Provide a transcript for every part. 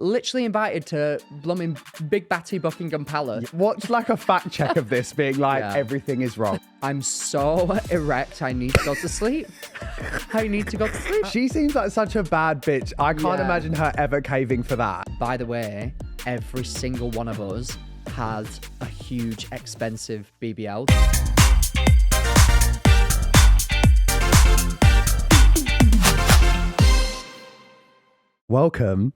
Literally invited to blooming Big Batty Buckingham Palace. Watch like a fact check of this being like, everything is wrong. I'm so erect, I need to go to sleep. I need to go to sleep. She seems like such a bad bitch. I can't imagine her ever caving for that. By the way, every single one of us has a huge, expensive BBL. Welcome,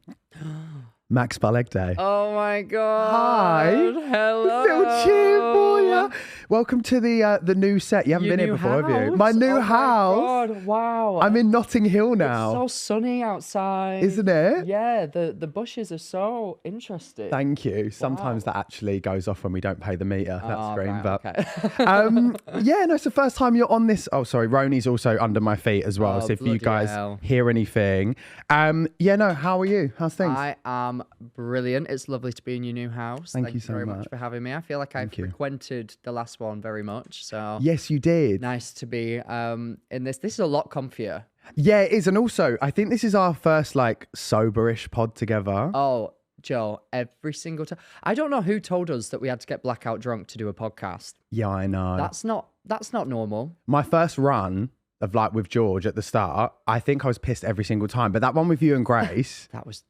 Max Balegde. Oh my God. Hi. Hello. Little cheer for you. Welcome to the new set. You haven't been here before, have you? My new house. Oh my God, wow. I'm in Notting Hill now. It's so sunny outside. Isn't it? Yeah, the bushes are so interesting. Thank you. Sometimes that actually goes off when we don't pay the meter. That screen. Right, but okay. yeah, no, it's the first time you're on this. Oh, sorry. Roni's also under my feet as well. Oh, so if you guys hell. hear anything. Yeah, no, how are you? How's things? I am brilliant. It's lovely to be in your new house. Thank you so very much. much for having me. I feel like I frequented the last one very much. So yes, you did. Nice to be in this. This is a lot comfier. Yeah, it is. And also, I think this is our first like soberish pod together. Oh, Joe, every single time. I don't know who told us that we had to get blackout drunk to do a podcast. Yeah, I know. That's not normal. My first run of like with George at the start, I think I was pissed every single time. But that one with you and Grace, That was.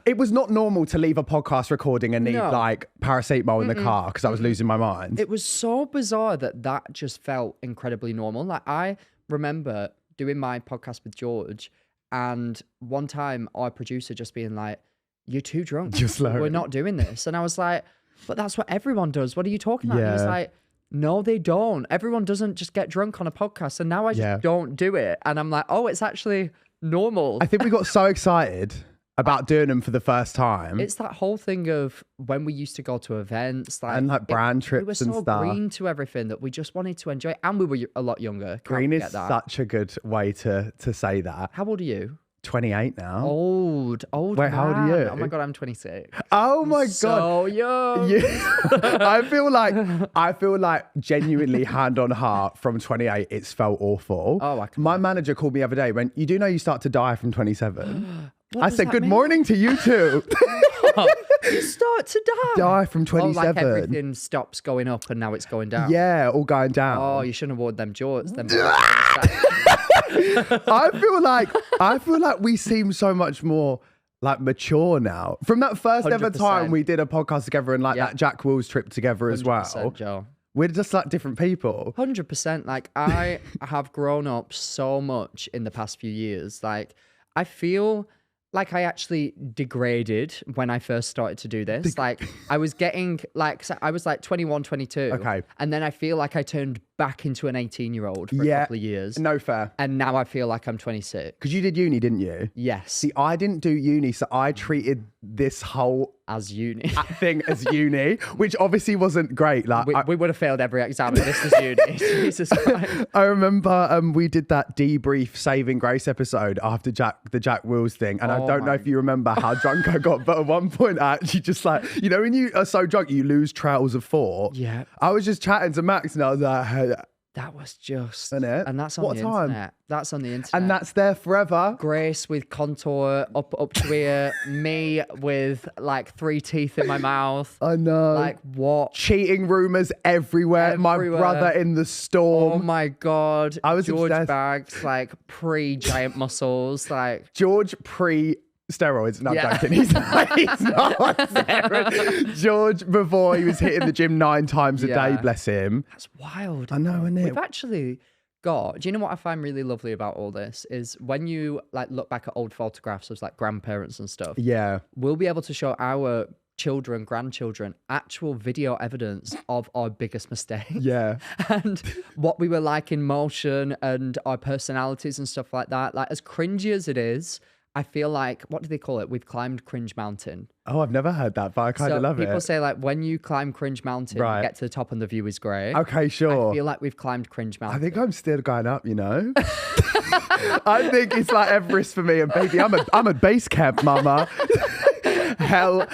it was not normal to leave a podcast recording and need like paracetamol in the car because I was losing my mind. It was so bizarre that just felt incredibly normal. Like I remember doing my podcast with George, and one time our producer just being like, "You're too drunk. Just like, we're not doing this." And I was like, "But that's what everyone does. What are you talking about?" Yeah. And he was like, "No, they don't. Everyone doesn't just get drunk on a podcast." And now I just don't do it. And I'm like, "Oh, it's actually normal." I think we got so excited about doing them for the first time. It's that whole thing of when we used to go to events, and like brand trips we were and so stuff. green to everything that we just wanted to enjoy it. And we were a lot younger. Can't Green is forget that. such a good way to say that. How old are you? 28 now. Old. Wait, how old are man. you? Oh my God, I'm 26. Oh my God. So young. Yeah. I feel like genuinely hand on heart from 28, it's felt awful. Oh, I can My manager called me the other day when you do know you start to die from 27. What I does said, that good mean? morning to you too. You start to die. Die from 27. Oh, like everything stops going up and now it's going down. Yeah, all going down. Oh, you shouldn't have worn them jorts. I feel like we seem so much more like mature now. From that first ever 100%. time we did a podcast together and like that Jack Wills trip together as well. Joe. We're just like different people. 100%. Like I have grown up so much in the past few years. Like I feel like I actually degraded when I first started to do this. Like I was getting like, so I was like 21, 22. Okay. And then I feel like I turned back into an 18-year-old for a couple of years. No fair. And now I feel like I'm 26. Because you did uni, didn't you? Yes. See, I didn't do uni, so I treated this whole As uni. thing as uni, which obviously wasn't great. Like we would have failed every exam if this was uni. Jesus Christ. I remember we did that debrief Saving Grace episode after the Jack Wills thing. And I don't know if you remember how drunk I got, but at one point I actually just like, you know, when you are so drunk, you lose trails of thought. Yeah. I was just chatting to Max and I was like, hey, That was just... Isn't it? And that's on What the time? internet. That's on the internet. and that's there forever. Grace with contour up to here. Me with like 3 teeth in my mouth. I know. Like what? Cheating rumors everywhere. My brother in the Oh storm. my God. I was George obsessed. Baggs, like pre-giant muscles. Like... George steroids. No, Yeah. I'm joking. He's not on steroids. George, before he was hitting the gym 9 times a day, bless him. That's wild. I know, isn't it? We've actually got... Do you know what I find really lovely about all this? Is when you like look back at old photographs of like grandparents and stuff. Yeah. We'll be able to show our children, grandchildren, actual video evidence of our biggest mistakes. Yeah. And what we were like in motion and our personalities and stuff like that. Like as cringy as it is, I feel like, what do they call it? We've climbed Cringe Mountain. Oh, I've never heard that, but I kind of love it. People say like when you climb Cringe Mountain, you get to the top and the view is great. Okay, sure. I feel like we've climbed Cringe Mountain. I think I'm still going up, you know? I think it's like Everest for me, and baby, I'm a base camp, mama. hell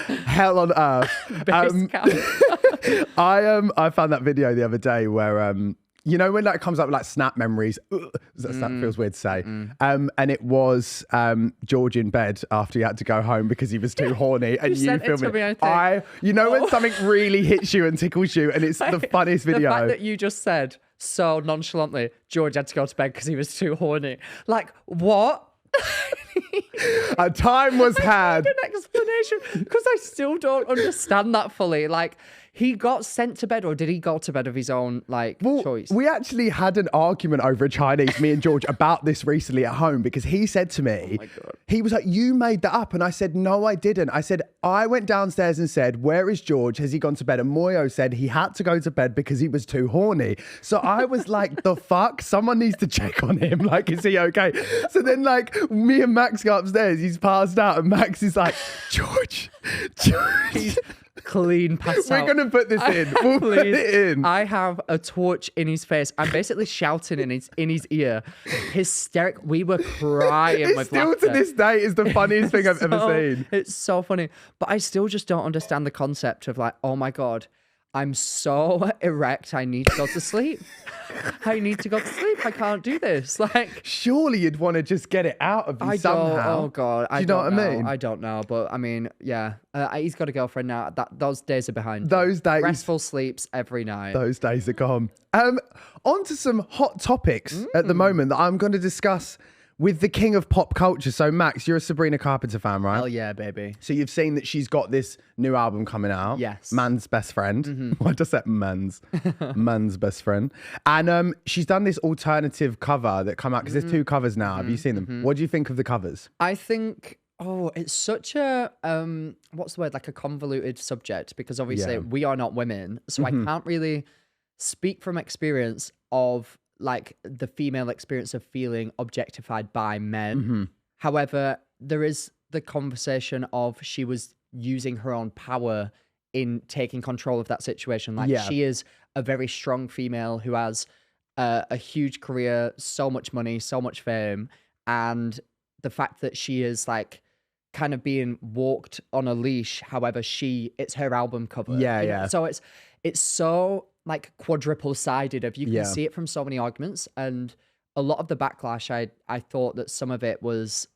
on earth. Base camp. I found that video the other day where you know when that comes up with like snap memories, that feels weird to say. And it was George in bed after he had to go home because he was too horny, and you sent it filmed to me, I think. when something really hits you and tickles you, and it's the funniest video. The fact that you just said so nonchalantly, George had to go to bed because he was too horny. Like, what? A time was had. An explanation, because I still don't understand that fully. Like, he got sent to bed, or did he go to bed of his own choice? We actually had an argument over a Chinese, me and George, about this recently at home, because he said to me, my God. He was like, you made that up. And I said, no, I didn't. I said, I went downstairs and said, where is George? Has he gone to bed? And Moyo said he had to go to bed because he was too horny. So I was like, the fuck? Someone needs to check on him. Like, is he okay? So then me and Max go upstairs. He's passed out and Max is like, George. He's clean passed out. We're going to put this in. We'll put it in. I have a torch in his face. I'm basically shouting in his ear. Hysteric. We were crying It's with still laughter. to this day is the funniest thing I've ever seen. It's so funny. But I still just don't understand the concept of like, oh my God, I'm so erect. I need to go to sleep. I need to go to sleep. I can't do this. Like, surely you'd want to just get it out of you somehow. Oh God, do you know what I mean? I don't know, but I mean, yeah, he's got a girlfriend now. Those days are behind. Those days, restful sleeps every night. Those days are gone. On to some hot topics at the moment that I'm going to discuss with the king of pop culture. So Max, you're a Sabrina Carpenter fan, right? Hell yeah, baby. So you've seen that she's got this new album coming out. Yes. Man's Best Friend. Why does that man's? Man's Best Friend. And she's done this alternative cover that come out, because there's two covers now. Have you seen them? What do you think of the covers? I think, it's such a, what's the word? Like a convoluted subject, because obviously we are not women. So I can't really speak from experience of like the female experience of feeling objectified by men. However, there is the conversation of she was using her own power in taking control of that situation. Like, she is a very strong female who has a huge career, so much money, so much fame. And the fact that she is like kind of being walked on a leash, however, it's her album cover. Yeah. So it's so like quadruple sided of, you can see it from so many arguments. And a lot of the backlash, I thought that some of it was,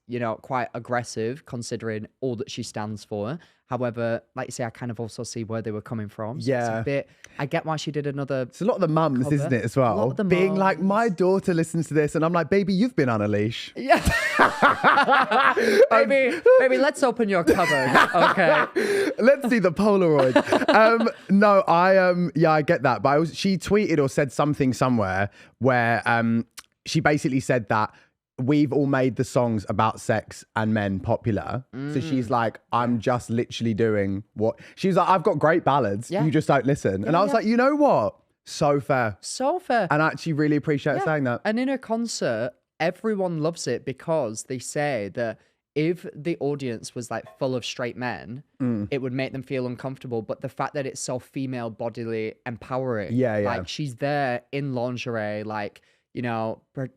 quite aggressive considering all that she stands for. However, like you say, I kind of also see where they were coming from. So it's a bit, I get why she did another. It's a lot of the mums, cover. isn't it, as well? A lot of the being like, mums. my daughter listens to this, and I'm like, baby, you've been on a leash. Yeah. Baby, let's open your cupboard. Okay. Let's see the Polaroid. No, I get that. But she tweeted or said something somewhere where she basically said that we've all made the songs about sex and men popular. So she's like, I'm just literally doing what... She's like, I've got great ballads. You just don't listen. And I was like, you know what? So fair. So fair. And I actually really appreciate her saying that. And in a concert, everyone loves it because they say that if the audience was like full of straight men, it would make them feel uncomfortable. But the fact that it's so female bodily empowering, like she's there in lingerie, like,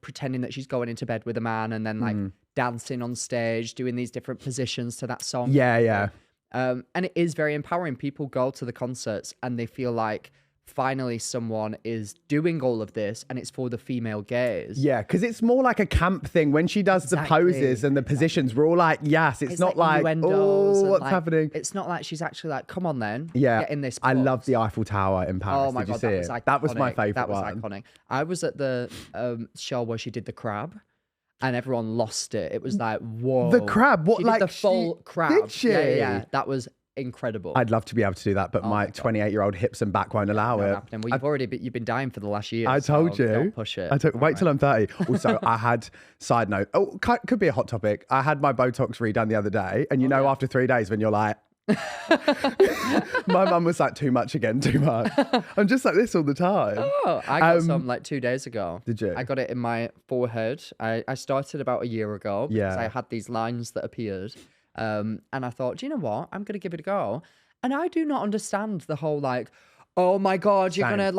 pretending that she's going into bed with a man and then like dancing on stage, doing these different positions to that song. Yeah. And it is very empowering. People go to the concerts and they feel like finally someone is doing all of this and it's for the female gaze. Yeah, because it's more like a camp thing. When she does the poses and the positions, we're all like, yes, it's not like oh, what's happening? It's not like she's actually like, come on then, get in this box. I love the Eiffel Tower in Paris. Oh my God, that was my favourite That was one. iconic. I was at the show where she did the crab and everyone lost it. It was like, whoa. The crab? What, she like did the full crab. Did she? Yeah. That was incredible. I'd love to be able to do that, but my 28-year-old hips and back won't allow it. Well, you've been dying for the last year. I told you. Don't push it. Wait till I'm 30. Also, I had, side note, could be a hot topic. I had my Botox redone the other day, and after 3 days when you're like, my mum was like, too much again, too much. I'm just like this all the time. Oh, I got some like 2 days ago. Did you? I got it in my forehead. I started about a year ago because I had these lines that appeared. And I thought, do you know what? I'm going to give it a go. And I do not understand the whole like, oh my God, you're going to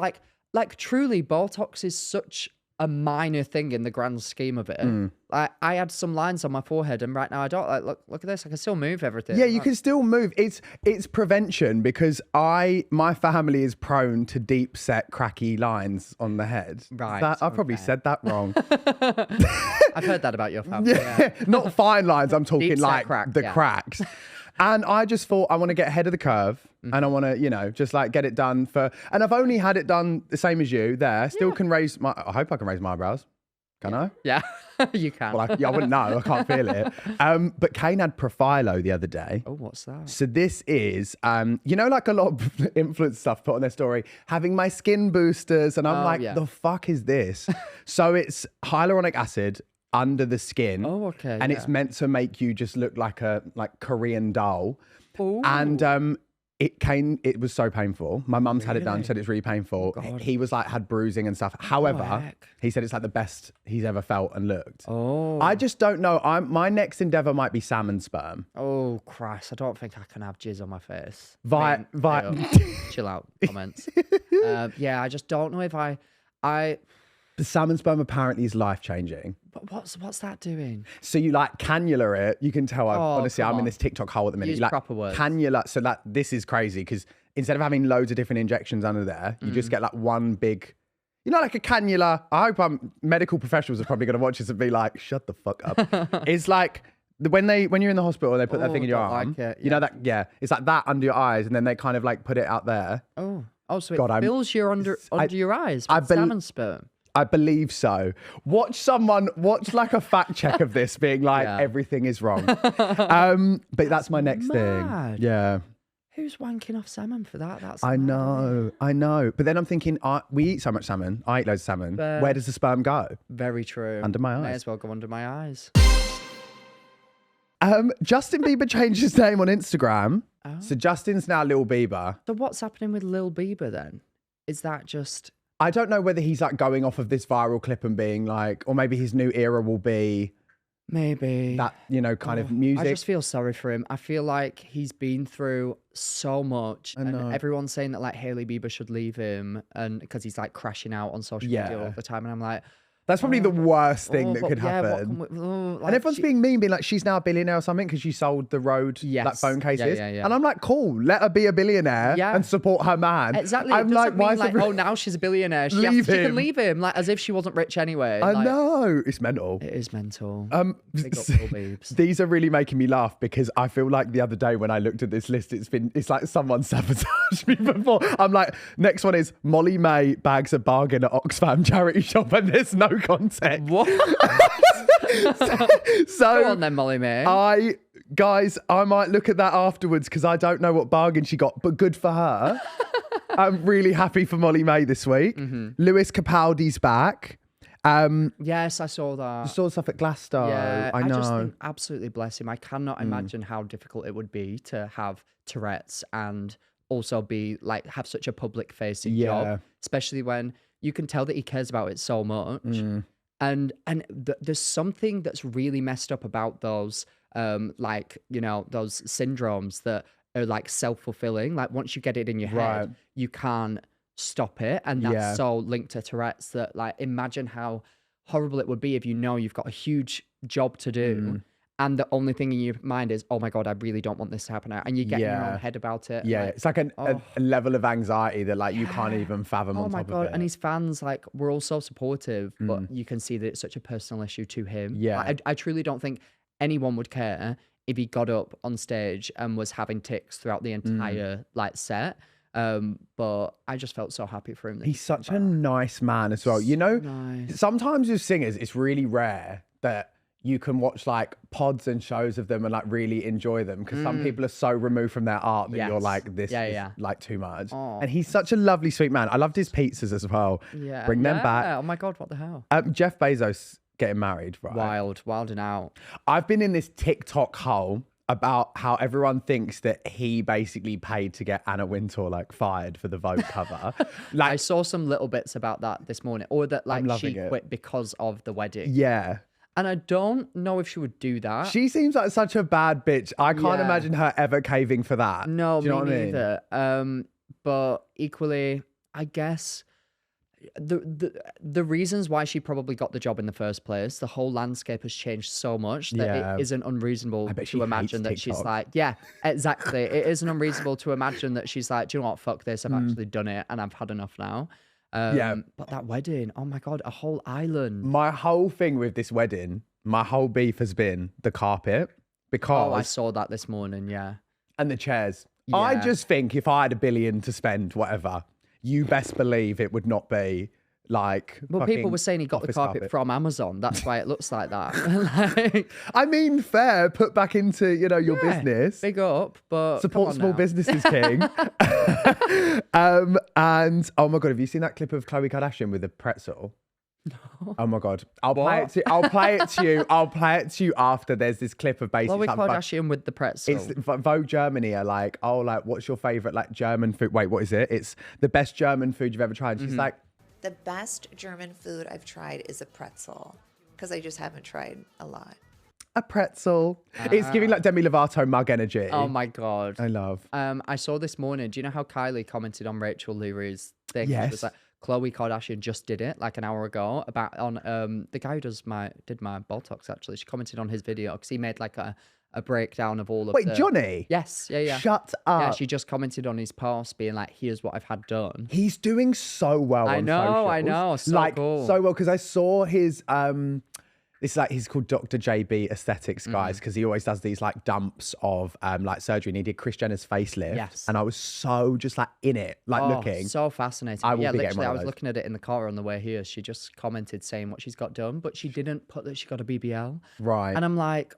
like truly Botox is such a minor thing in the grand scheme of it. Like I had some lines on my forehead, and right now I don't. Like, look at this. I can still move everything. Yeah, you can still move. It's prevention, because my family is prone to deep set cracky lines on the head. Right. I probably said that wrong. I've heard that about your family. Yeah. Not fine lines. I'm talking Deep set like crack, the yeah. cracks. And I just thought I want to get ahead of the curve, and I want to, just like get it done and I've only had it done the same as you there. Still can raise I hope I can raise my eyebrows. Can I? Yeah, you can. Well, I wouldn't know. I can't feel it. But Kane had Profilo the other day. Oh, what's that? So this is, like a lot of influencer stuff put on their story, having my skin boosters. And I'm the fuck is this? So it's hyaluronic acid under the skin. Oh, okay. And it's meant to make you just look like a Korean doll. Ooh. And it was so painful. My mum's had it done, said it's really painful. He was like, had bruising and stuff. However, he said it's like the best he's ever felt and looked. Oh. I just don't know. My next endeavor might be salmon sperm. Oh, Christ. I don't think I can have jizz on my face. Chill out, comments. Yeah, I just don't know if I... The salmon sperm apparently is life-changing. But what's that doing? So you like cannula it. You can tell, honestly, I'm in on. this TikTok hole at the minute. Use You like proper words. cannula. So this is crazy, because instead of having loads of different injections under there, you just get like one big, like a cannula. I hope medical professionals are probably going to watch this and be like, shut the fuck up. It's like when you're in the hospital and they put that thing in your arm. Like it, You know that? Yeah. It's like that under your eyes, and then they kind of like put it out there. Oh, so it fills your under your eyes with salmon sperm. I believe so. Watch like a fact check of this being like, everything is wrong. But that's my next thing. Yeah. Who's wanking off salmon for that? That's I know. But then I'm thinking, we eat so much salmon. I eat loads of salmon. Where does the sperm go? Very true. Under my eyes. May as well go under my eyes. Justin Bieber changed his name on Instagram. Oh. So Justin's now Lil Bieber. So what's happening with Lil Bieber then? Is that just... I don't know whether he's like going off of this viral clip and being like, or maybe his new era will be maybe that, kind of music. I just feel sorry for him. I feel like he's been through so much, and everyone's saying that like Hailey Bieber should leave him, and because he's like crashing out on social media all the time, and I'm like, that's probably the worst thing that could happen. And everyone's being mean, being like, she's now a billionaire or something because she sold the Rode like phone cases. Yeah. And I'm like, cool, let her be a billionaire and support her man. Exactly. I'm like, why is now she's a billionaire. She can leave him, like as if she wasn't rich anyway. I know. It's mental. It is mental. These are really making me laugh, because I feel like the other day when I looked at this list, it's like someone sabotaged me before. I'm like, next one is Molly May bags a bargain at Oxfam charity shop, and there's no context. What? so go on then, Molly May. I might look at that afterwards, because I don't know what bargain she got, but good for her. I'm really happy for Molly May this week. Lewis Capaldi's back. Yes, I saw that. You saw stuff at Glasgow. Yeah, I know. just think absolutely bless him. I cannot imagine how difficult it would be to have Tourette's and also have such a public facing job, especially when you can tell that he cares about it so much. And there's something that's really messed up about those, those syndromes that are like self-fulfilling. Like once you get it in your head, you can't stop it. And that's so linked to Tourette's that, like, imagine how horrible it would be if you've got a huge job to do. And the only thing in your mind is, oh my God, I really don't want this to happen. And you get in your own head about it. Yeah, it's like a level of anxiety that like you can't even fathom on top of it. Oh my God, and his fans were all so supportive, but you can see that it's such a personal issue to him. Yeah. I truly don't think anyone would care if he got up on stage and was having tics throughout the entire set. But I just felt so happy for him. He's such a nice man as well. Sometimes with singers, it's really rare that you can watch like pods and shows of them and like really enjoy them, because some people are so removed from their art that you're like, this is like too much. And he's such a lovely, sweet man. I loved his pizzas as well. Yeah. Bring them back. Oh my God, what the hell? Jeff Bezos getting married, right? Wild and out. I've been in this TikTok hole about how everyone thinks that he basically paid to get Anna Wintour like fired for the Vogue cover. Like, I saw some little bits about that this morning, or that like she quit because of the wedding. Yeah. And I don't know if she would do that. She seems like such a bad bitch. I can't imagine her ever caving for that. No, do you know me what I mean? neither. But equally, I guess the reasons why she probably got the job in the first place, the whole landscape has changed so much that it isn't unreasonable to imagine that she's like, yeah, exactly. It isn't unreasonable to imagine that she's like, do you know what? Fuck this. I've actually done it and I've had enough now. But that wedding, oh my God, a whole island. My whole thing with this wedding, my whole beef has been the carpet because... Oh, I saw that this morning, yeah. And the chairs. Yeah. I just think if I had $1 billion to spend, whatever, you best believe it would not be like... Well, people were saying he got the carpet from Amazon. That's why it looks like that. Like, I mean, fair, put back into, your business. Big up, but support small businesses, king. And oh my God, have you seen that clip of Khloe Kardashian with the pretzel? No. Oh my God. I'll play it to you. I'll play it to you after. There's this clip of basically Khloe Kardashian with the pretzel. It's Vogue Germany are like, oh, like, what's your favorite like German food? Wait, what is it? It's the best German food you've ever tried. She's like, the best German food I've tried is a pretzel because I just haven't tried a lot. A pretzel. It's giving like Demi Lovato mug energy. Oh my God. I love. I saw this morning. Do you know how Kylie commented on Rachel Leary's thing? Yes. She was like, Khloe Kardashian just did it like an hour ago about on the guy who did my Botox actually. She commented on his video because he made like a breakdown of all of Wait, Johnny? Yes, yeah. Shut up. Yeah, she just commented on his post being like, here's what I've had done. He's doing so well on socials. I know. So like, cool. so well, because I saw his it's like he's called Dr. JB Aesthetics, guys, because he always does these like dumps of like surgery, and he did Kris Jenner's facelift. Yes. And I was so just like in it, like looking. So fascinating. I will be literally, I was those. looking at it in the car on the way here. She just commented saying what she's got done, but she didn't put that she got a BBL. Right. And I'm like,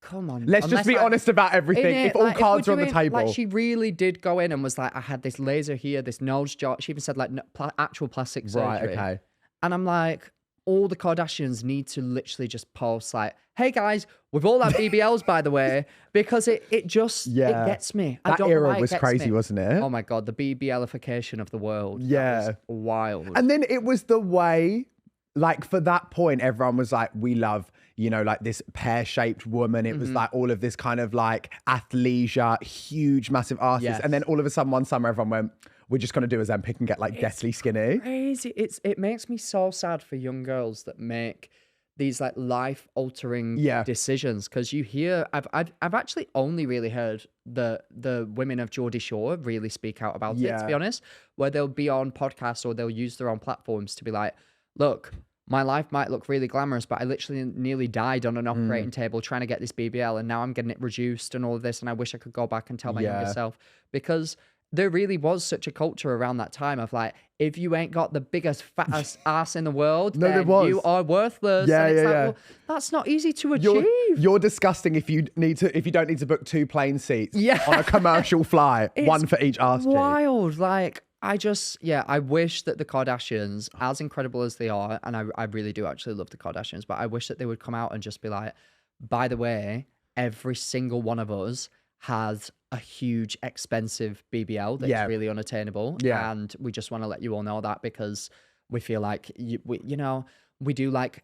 come on. Let's just be honest about everything. If all cards are on the table. Like, she really did go in and was like, I had this laser here, this nose job. She even said like actual plastic surgery. Right, okay. And I'm like, all the Kardashians need to literally just post like, hey guys, we've all had BBLs by the way, because it just, it gets me. That era was crazy, wasn't it? Oh my God, the BBLification of the world. Yeah. That was wild. And then it was the way, like for that point, everyone was like, we love, like this pear-shaped woman. It was like all of this kind of like athleisure, huge, massive asses. Yes. And then all of a sudden, one summer, everyone went, we're just going to do a Ozempic and get like deathly skinny. Crazy. It makes me so sad for young girls that make these like life-altering decisions. Because you hear, I've actually only really heard the women of Geordie Shore really speak out about it, to be honest, where they'll be on podcasts or they'll use their own platforms to be like, look, my life might look really glamorous, but I literally nearly died on an operating table trying to get this BBL, and now I'm getting it reduced and all of this, and I wish I could go back and tell my younger self, because there really was such a culture around that time of like, if you ain't got the biggest, fattest ass in the world, then you are worthless. Yeah, and it's yeah, like, well, that's not easy to achieve. You're disgusting if you don't need to book 2 plane seats on a commercial flight, one for each ass cheek. Wild. Like, I wish that the Kardashians, as incredible as they are, and I really do actually love the Kardashians, but I wish that they would come out and just be like, by the way, every single one of us has a huge, expensive BBL that's really unattainable. Yeah. And we just want to let you all know that, because we feel like, we do like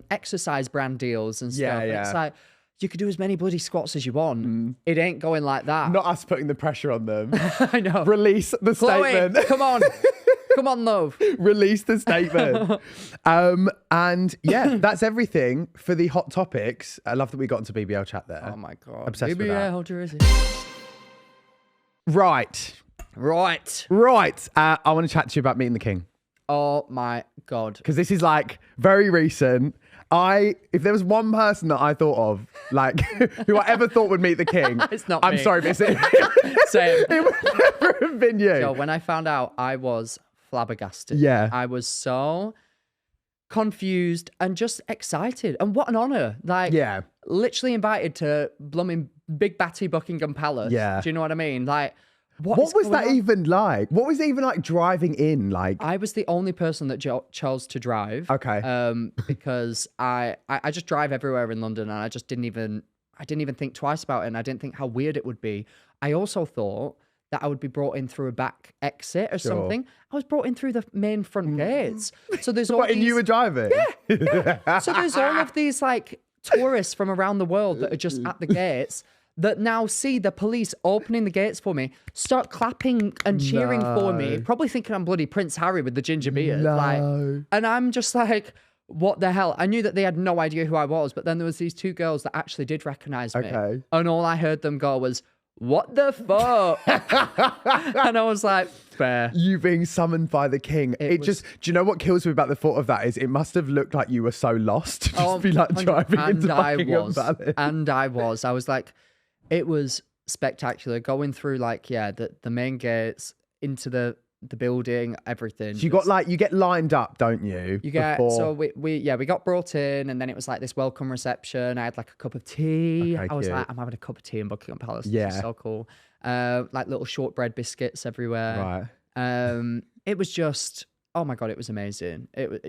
exercise brand deals and stuff. Yeah, And yeah. it's like, you could do as many bloody squats as you want. It ain't going like that. Not us putting the pressure on them. I know. Release the statement. Khloe, come on. Come on, love. Release the statement. And yeah, that's everything for the hot topics. I love that we got into BBL chat there. Oh my God. Obsessed with BBL, that. how true is it? Right. I want to chat to you about meeting the king. Oh my God. Because this is like very recent. If there was one person that I thought of, like, who I ever thought would meet the king, It's not I'm me. sorry, but Same. it would never have been you. So when I found out, I was flabbergasted. Yeah. I was so confused and just excited. And what an honor. Like, literally invited to blooming Big Batty Buckingham Palace. Yeah. Do you know what I mean? Like, What was that even like? What was it even like driving in? Like, I was the only person that chose to drive. Okay. Because I just drive everywhere in London, and I didn't even think twice about it, and I didn't think how weird it would be. I also thought that I would be brought in through a back exit or something. I was brought in through the main front gates. So there's all and you were driving? Yeah. So there's all of these like tourists from around the world that are just at the gates, that now see the police opening the gates for me, start clapping and cheering for me, probably thinking I'm bloody Prince Harry with the ginger beard. Like, and I'm just like, what the hell? I knew that they had no idea who I was, but then there was these two girls that actually did recognize me. And all I heard them go was, what the fuck? And I was like, fair. You being summoned by the king. Do you know what kills me about the thought of that is it must have looked like you were so lost to just be like driving into Buckingham Palace. And I was like, it was spectacular going through like, the main gates into the building, everything. So you get lined up, don't you? We got brought in, and then it was like this welcome reception. I had like a cup of tea. I was like, I'm having a cup of tea in Buckingham Palace. This is so cool. Like little shortbread biscuits everywhere. Right. It was just, oh my God, it was amazing. It was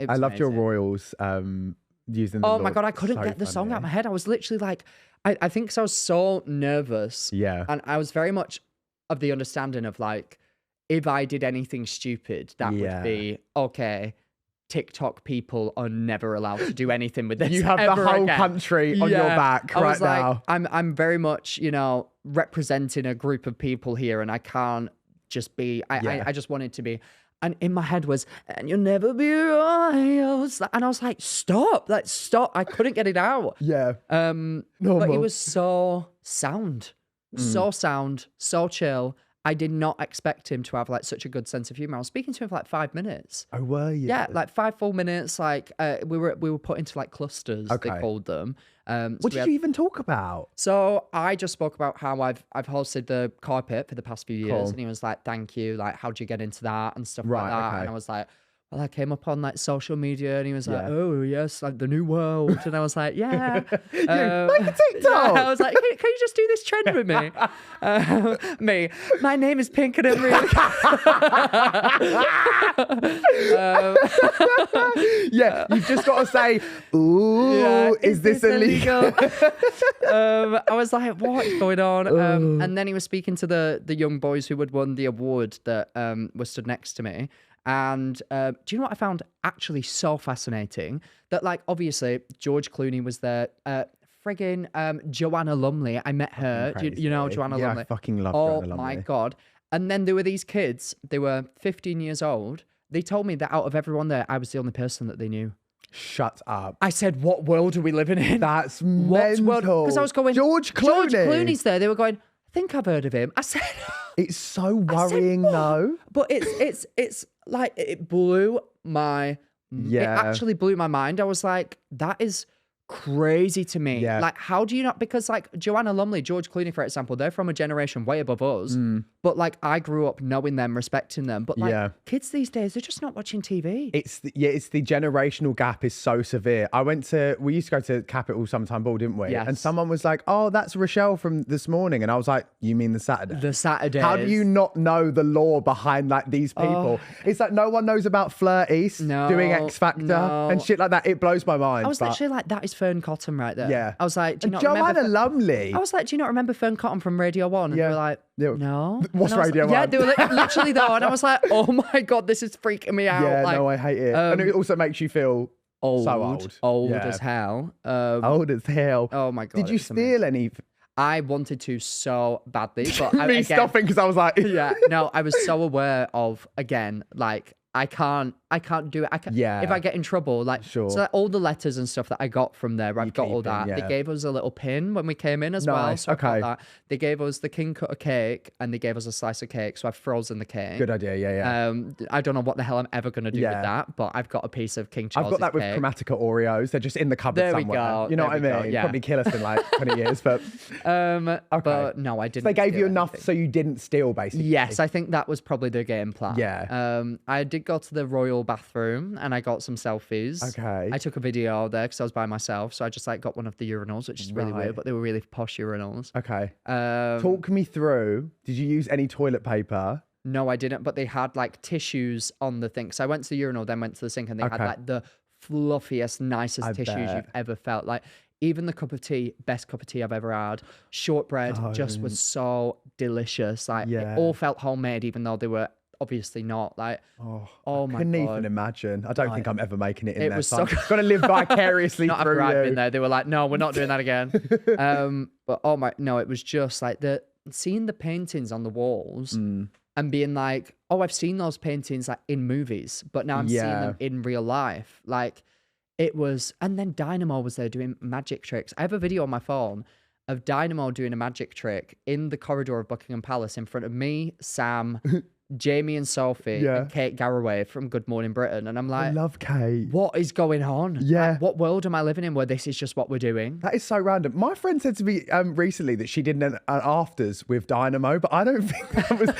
I loved your royals using the my God, I couldn't get the song out of my head. I was literally like, I think 'cause I was so nervous. Yeah. And I was very much of the understanding of like, if I did anything stupid, that would be, okay, TikTok people are never allowed to do anything with this. You have the whole country on your back right now. I'm very much, representing a group of people here, and I can't just be, I just wanted to be. And in my head was, and you'll never be royals. And I was like, stop. I couldn't get it out. Yeah. But it was so sound. So sound, so chill. I did not expect him to have like such a good sense of humor. I was speaking to him for like 5 minutes. Oh, were you? Yeah, like 5 full minutes. Like we were put into like clusters, they called them. What did you even talk about? So I just spoke about how I've hosted the carpet for the past few years, and he was like, "Thank you. Like, how'd you get into that and stuff like that?" And I was like, well, I came up on like social media, and he was like, "Oh yes, like the new world," and I was like, "Yeah, like a TikTok." I was like, "Can you just do this trend with me?" My name is Pink, and I'm really. You've just got to say, "Ooh, is this illegal?" I was like, "What is going on?" And then he was speaking to the young boys who had won the award that were stood next to me. And do you know what I found actually so fascinating? That like, obviously, George Clooney was there. Friggin' Joanna Lumley. I met her. Do you know Joanna Lumley? I fucking love Joanna Lumley. Oh my God. And then there were these kids. They were 15 years old. They told me that out of everyone there, I was the only person that they knew. Shut up. I said, what world are we living in? That's mental. Because I was going, George Clooney. George Clooney's there. They were going, I think I've heard of him. I said... It's so worrying though. But it's like, it blew my... It actually blew my mind. I was like, that is crazy to me. Yeah. Like, how do you not... Because like Joanna Lumley, George Clooney, for example, they're from a generation way above us. But like, I grew up knowing them, respecting them. But like, kids these days, they're just not watching TV. It's the generational gap is so severe. We used to go to Capital Sometime Ball, didn't we? Yes. And someone was like, "Oh, that's Rochelle from this morning." And I was like, "You mean the Saturday?" The Saturdays. How do you not know the lore behind like these people? It's like no one knows about Fleur East doing X Factor and shit like that. It blows my mind. I was literally like, that is Fern Cotton right there. Yeah. I was like, do you not Joanna remember... Lumley. I was like, do you not remember Fern Cotton from Radio 1? And they were like, no. What's and Radio 1? Yeah, they were literally though. And I was like, oh my God, this is freaking me out. Yeah, like, no, I hate it. And it also makes you feel old. So old. As hell. Old as hell. Oh my God. Did you steal any? I wanted to so badly. But Me stopping because I was like... No, I was so aware of, again, like, I can't do it. If I get in trouble, like, so like, all the letters and stuff that I got from there, I've got all that. They gave us a little pin when we came in as well. So I got that. They gave us the king cut a cake, and they gave us a slice of cake. So I've frozen the cake. Good idea. Yeah. I don't know what the hell I'm ever going to do with that, but I've got a piece of King Charles' I've got that with cake. Chromatica Oreos. They're just in the cupboard somewhere. We go. You know what I mean? Yeah. Probably kill us in like 20 years, but... But no, I didn't. So they gave you enough so you didn't steal, basically. Yes, I think that was probably the game plan. Yeah. I did go to the royal bathroom and I got some selfies. Okay. I took a video there because I was by myself, so I just like got one of the urinals, which is really weird, but they were really posh urinals. Okay. Talk me through. Did you use any toilet paper? No, I didn't, but they had like tissues on the thing. So I went to the urinal, then went to the sink, and they had like the fluffiest, nicest tissues you've ever felt. Like, even the cup of tea, best cup of tea I've ever had. Shortbread just was so delicious. Like, it all felt homemade, even though they were obviously not. Like, Oh, oh I my couldn't God. even imagine. I don't think I'm ever making it in It there. was So so I'm just gonna live vicariously Not through after I've you. been there, they were like, no, we're not doing that again. But oh my, no, it was just like seeing the paintings on the walls and being like, oh, I've seen those paintings like in movies, but now I'm seeing them in real life. Like it was, and then Dynamo was there doing magic tricks. I have a video on my phone of Dynamo doing a magic trick in the corridor of Buckingham Palace in front of me, Sam, Jamie and Sophie, and Kate Garraway from Good Morning Britain. And I'm I like, love Kate. what is going on? Yeah. Like, what world am I living in where this is just what we're doing? That is so random. My friend said to me recently that she did an afters with Dynamo, but I don't think that was.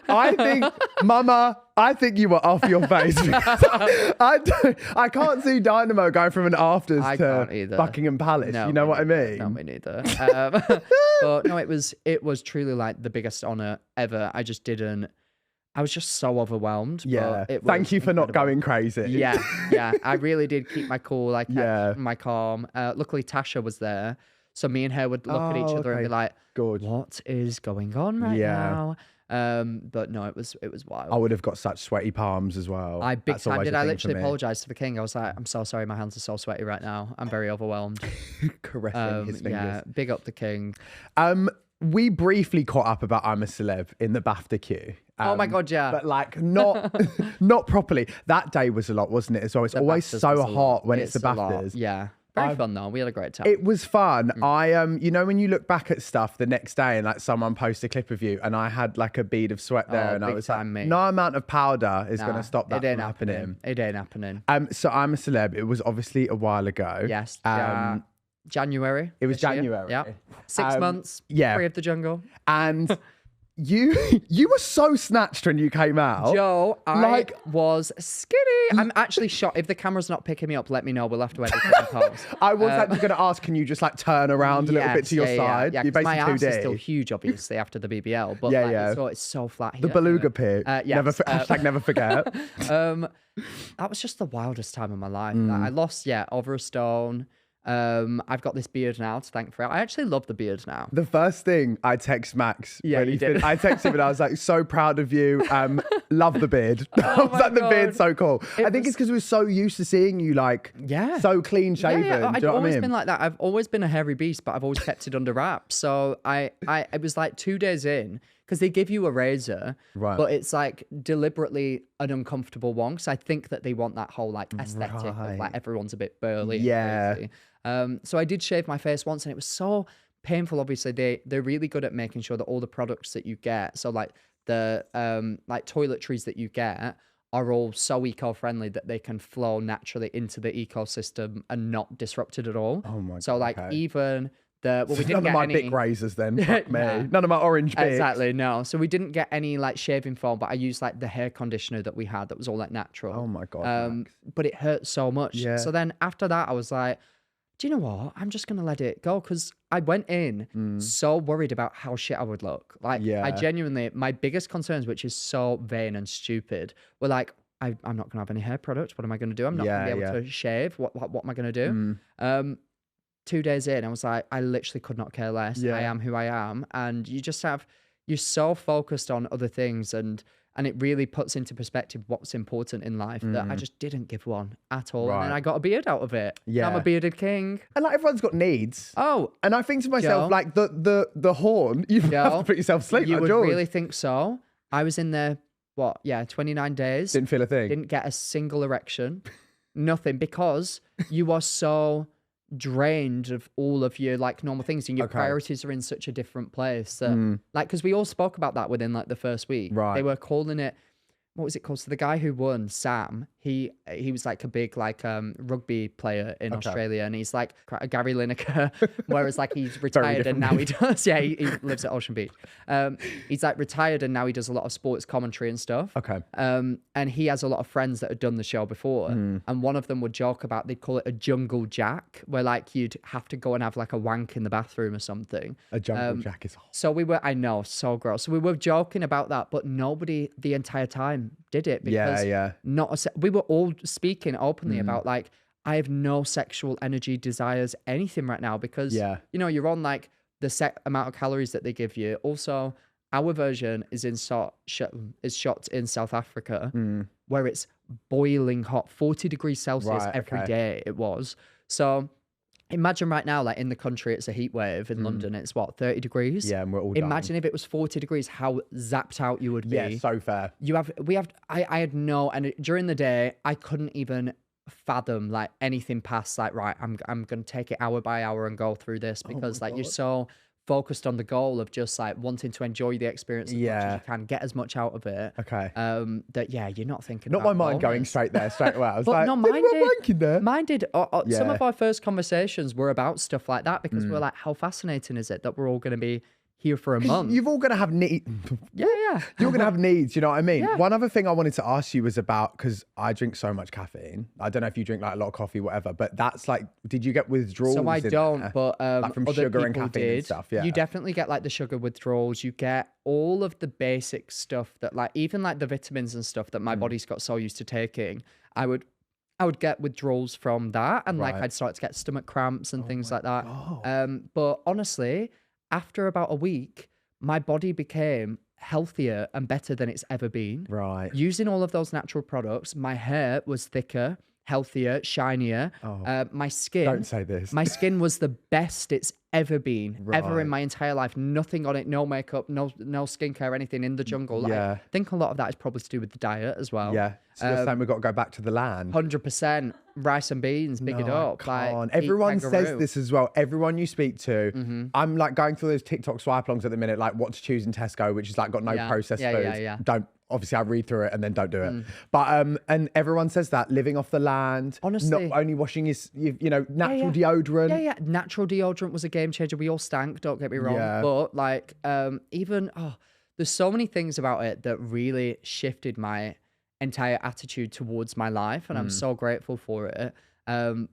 I think, Mama, I think you were off your face. I can't see Dynamo going from an afters to Buckingham Palace. No, you know what I mean? No, me neither. But no, it was truly like the biggest honor ever. I was just so overwhelmed. Yeah. It was Thank you for not going crazy. Yeah. I really did keep my cool. I kept my calm. Luckily, Tasha was there. So me and her would look at each other and be like, what is going on right now? But no, it was wild. I would have got such sweaty palms as well. I literally apologized to the king. I was like, I'm so sorry, my hands are so sweaty right now. I'm very overwhelmed. Caressing his fingers. Yeah, big up the king. We briefly caught up about I'm a Celeb in the BAFTA queue. Oh my God, yeah. But like not properly. That day was a lot, wasn't it? As well, it's always so hot when it's the BAFTAs. Yeah. Very fun though. We had a great time. It was fun. You know, when you look back at stuff the next day and like someone posts a clip of you and I had like a bead of sweat there and I was like, no amount of powder is going to stop that from happening. It ain't happening. So I'm a Celeb. It was obviously a while ago. Yes. January. It was January. Yeah. 6 months. Yeah. Free of the jungle. And you were so snatched when you came out. Joe, I was skinny. I'm actually shocked. If the camera's not picking me up, let me know. We'll have to edit it in post. I was actually going to ask, can you just like turn around a little bit to your side? Yeah, you're basically my arms 2D. are still huge, obviously, after the BBL. But So it's so flat here. The beluga pit. Yes, Hashtag never forget. That was just the wildest time of my life. I lost, over a stone. I've got this beard now to thank for it. I actually love the beard now. The first thing I text Max. Yeah, you did. I texted him and I was like, so proud of you. Love the beard. I was like, the beard's so cool. I think it's because we were so used to seeing you like so clean shaven. Yeah. Do you know what I mean? Been like that. I've always been a hairy beast, but I've always kept it under wraps. So it was like 2 days in, because they give you a razor, but it's like deliberately an uncomfortable one. Because I think that they want that whole like aesthetic of like everyone's a bit burly. And crazy. So I did shave my face once and it was so painful. Obviously, they're really good at making sure that all the products that you get, so like the like toiletries that you get, are all so eco-friendly that they can flow naturally into the ecosystem and not disrupted at all. Oh my God. So like even we didn't none get of my any big razors then. Fuck me. None of my orange bits. Exactly, no. So we didn't get any like shaving foam, but I used like the hair conditioner that we had that was all like natural. Oh my God. Max. But it hurt so much. Yeah. So then after that, I was like, do you know what? I'm just going to let it go, because I went in so worried about how shit I would look. Like, I genuinely, my biggest concerns, which is so vain and stupid, were like, I'm not going to have any hair products. What am I going to do? I'm not going to be able to shave. What am I going to do? 2 days in, I was like, I literally could not care less. I am who I am. And you're so focused on other things, and it really puts into perspective what's important in life that I just didn't give one at all. And then I got a beard out of it. Yeah. I'm a bearded king. And like everyone's got needs. Oh. And I think to myself, like the horn, you have to put yourself to sleep. You like would George. really think so. I was in there, 29 days. Didn't feel a thing. Didn't get a single erection. Nothing, because you are so drained of all of your like normal things, and your priorities are in such a different place that like, because we all spoke about that within like the first week. They were calling it, what was it called? So the guy who won, Sam, he was like a big like rugby player in Australia, and he's like a Gary Lineker, whereas like he's retired and now he does he lives at Ocean Beach. He's like retired and now he does a lot of sports commentary and stuff. And he has a lot of friends that had done the show before, and one of them would joke about, they'd call it a jungle jack, where like you'd have to go and have like a wank in the bathroom or something. A jungle jack is hot. So I know, so gross. So we were joking about that, but nobody the entire time did it, because we were all speaking openly about like, I have no sexual energy, desires, anything right now, because you know, you're on like the set amount of calories that they give you. Also, Our version is is shot in South Africa, Mm. where it's boiling hot, 40 degrees Celsius Right, every okay. day it was. So imagine right now, like in the country, it's a heat wave. In London, it's what, 30 degrees? Yeah, and we're all Imagine if it was 40 degrees, how zapped out you would be. Yeah, so fair. I had no, and during the day, I couldn't even fathom like anything past like, right, I'm going to take it hour by hour and go through this, because like you're so focused on the goal of just like wanting to enjoy the experience as much as you can, get as much out of it. Okay. That you're not thinking Not my about mind going bonus. straight there, straight away. I was But like, no, "Did mine my did. wank in there?" Mine did. Some Yeah. of our first conversations were about stuff like that, because we're like, how fascinating is it that we're all going to be here for a month? You've all got to have needs. Yeah. You're going to have needs, you know what I mean? Yeah. One other thing I wanted to ask you was about, because I drink so much caffeine. I don't know if you drink like a lot of coffee, whatever, but that's like, did you get withdrawals? So I in don't, there? but Like from other sugar and people caffeine and did. stuff, yeah. You definitely get like the sugar withdrawals. You get all of the basic stuff that like, even like the vitamins and stuff that my body's got so used to taking. I would get withdrawals from that, and like Right. I'd start to get stomach cramps and things like that. But honestly, after about a week, my body became healthier and better than it's ever been. Right. Using all of those natural products, my hair was thicker, healthier, shinier. My skin. Don't say this. My skin was the best it's ever been, ever in Right. my entire life. Nothing on it, no makeup, no skincare, anything in the jungle. Like, Yeah. I think a lot of that is probably to do with the diet as well. Yeah. So you're saying we've got to go back to the land? 100% rice and beans, big it No, up. I Like, can't. eat Everyone says kangaroo. this as well. Everyone you speak to, I'm like going through those TikTok swipe alongs at the minute, like what to choose in Tesco, which is like got no Yeah. processed Yeah, foods. yeah. Don't, obviously I read through it and then don't do it. But and everyone says that living off the land, Honestly. not only washing his, you know, natural deodorant. Yeah. Natural deodorant was a game changer. We all stank, don't get me wrong. Yeah. But like, there's so many things about it that really shifted my entire attitude towards my life, and I'm so grateful for it. But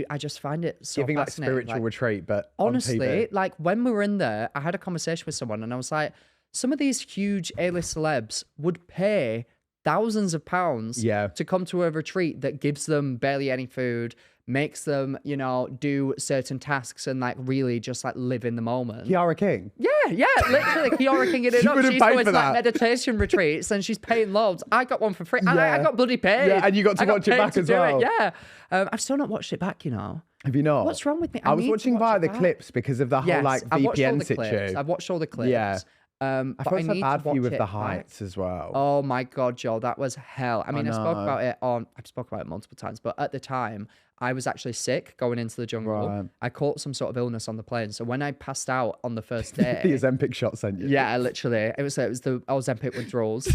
I just find it so Giving like fascinating. spiritual Like, retreat, but on honestly, TV. like when we were in there, I had a conversation with someone, and I was like, some of these huge A-list celebs would pay thousands of pounds Yeah. to come to a retreat that gives them barely any food, makes them, you know, do certain tasks and like really just like live in the moment. Kiara King. Yeah, literally, Kiara King it She up. would've She's paid going for to like that. meditation retreats, and she's paying loads. I got one for free. I Yeah. got bloody paid. Yeah, and you got to I watch it paid back to as do it, well. Yeah, I've still not watched it back. You know, Have you not? what's wrong with me? I was need to watching watch via it the back. clips because of the whole Yes, like I've watched all VPN the clips. situation. I've watched all the clips. Yeah. I But felt so need bad to for you watch with it the back. heights as well. Oh my god, Joel, that was hell. I mean, I spoke know. about it I've spoken about it multiple times, but at the time, I was actually sick going into the jungle. Right. I caught some sort of illness on the plane. So when I passed out on the first day, The Ozempic shot sent you. yeah, literally, it was the Ozempic withdrawals.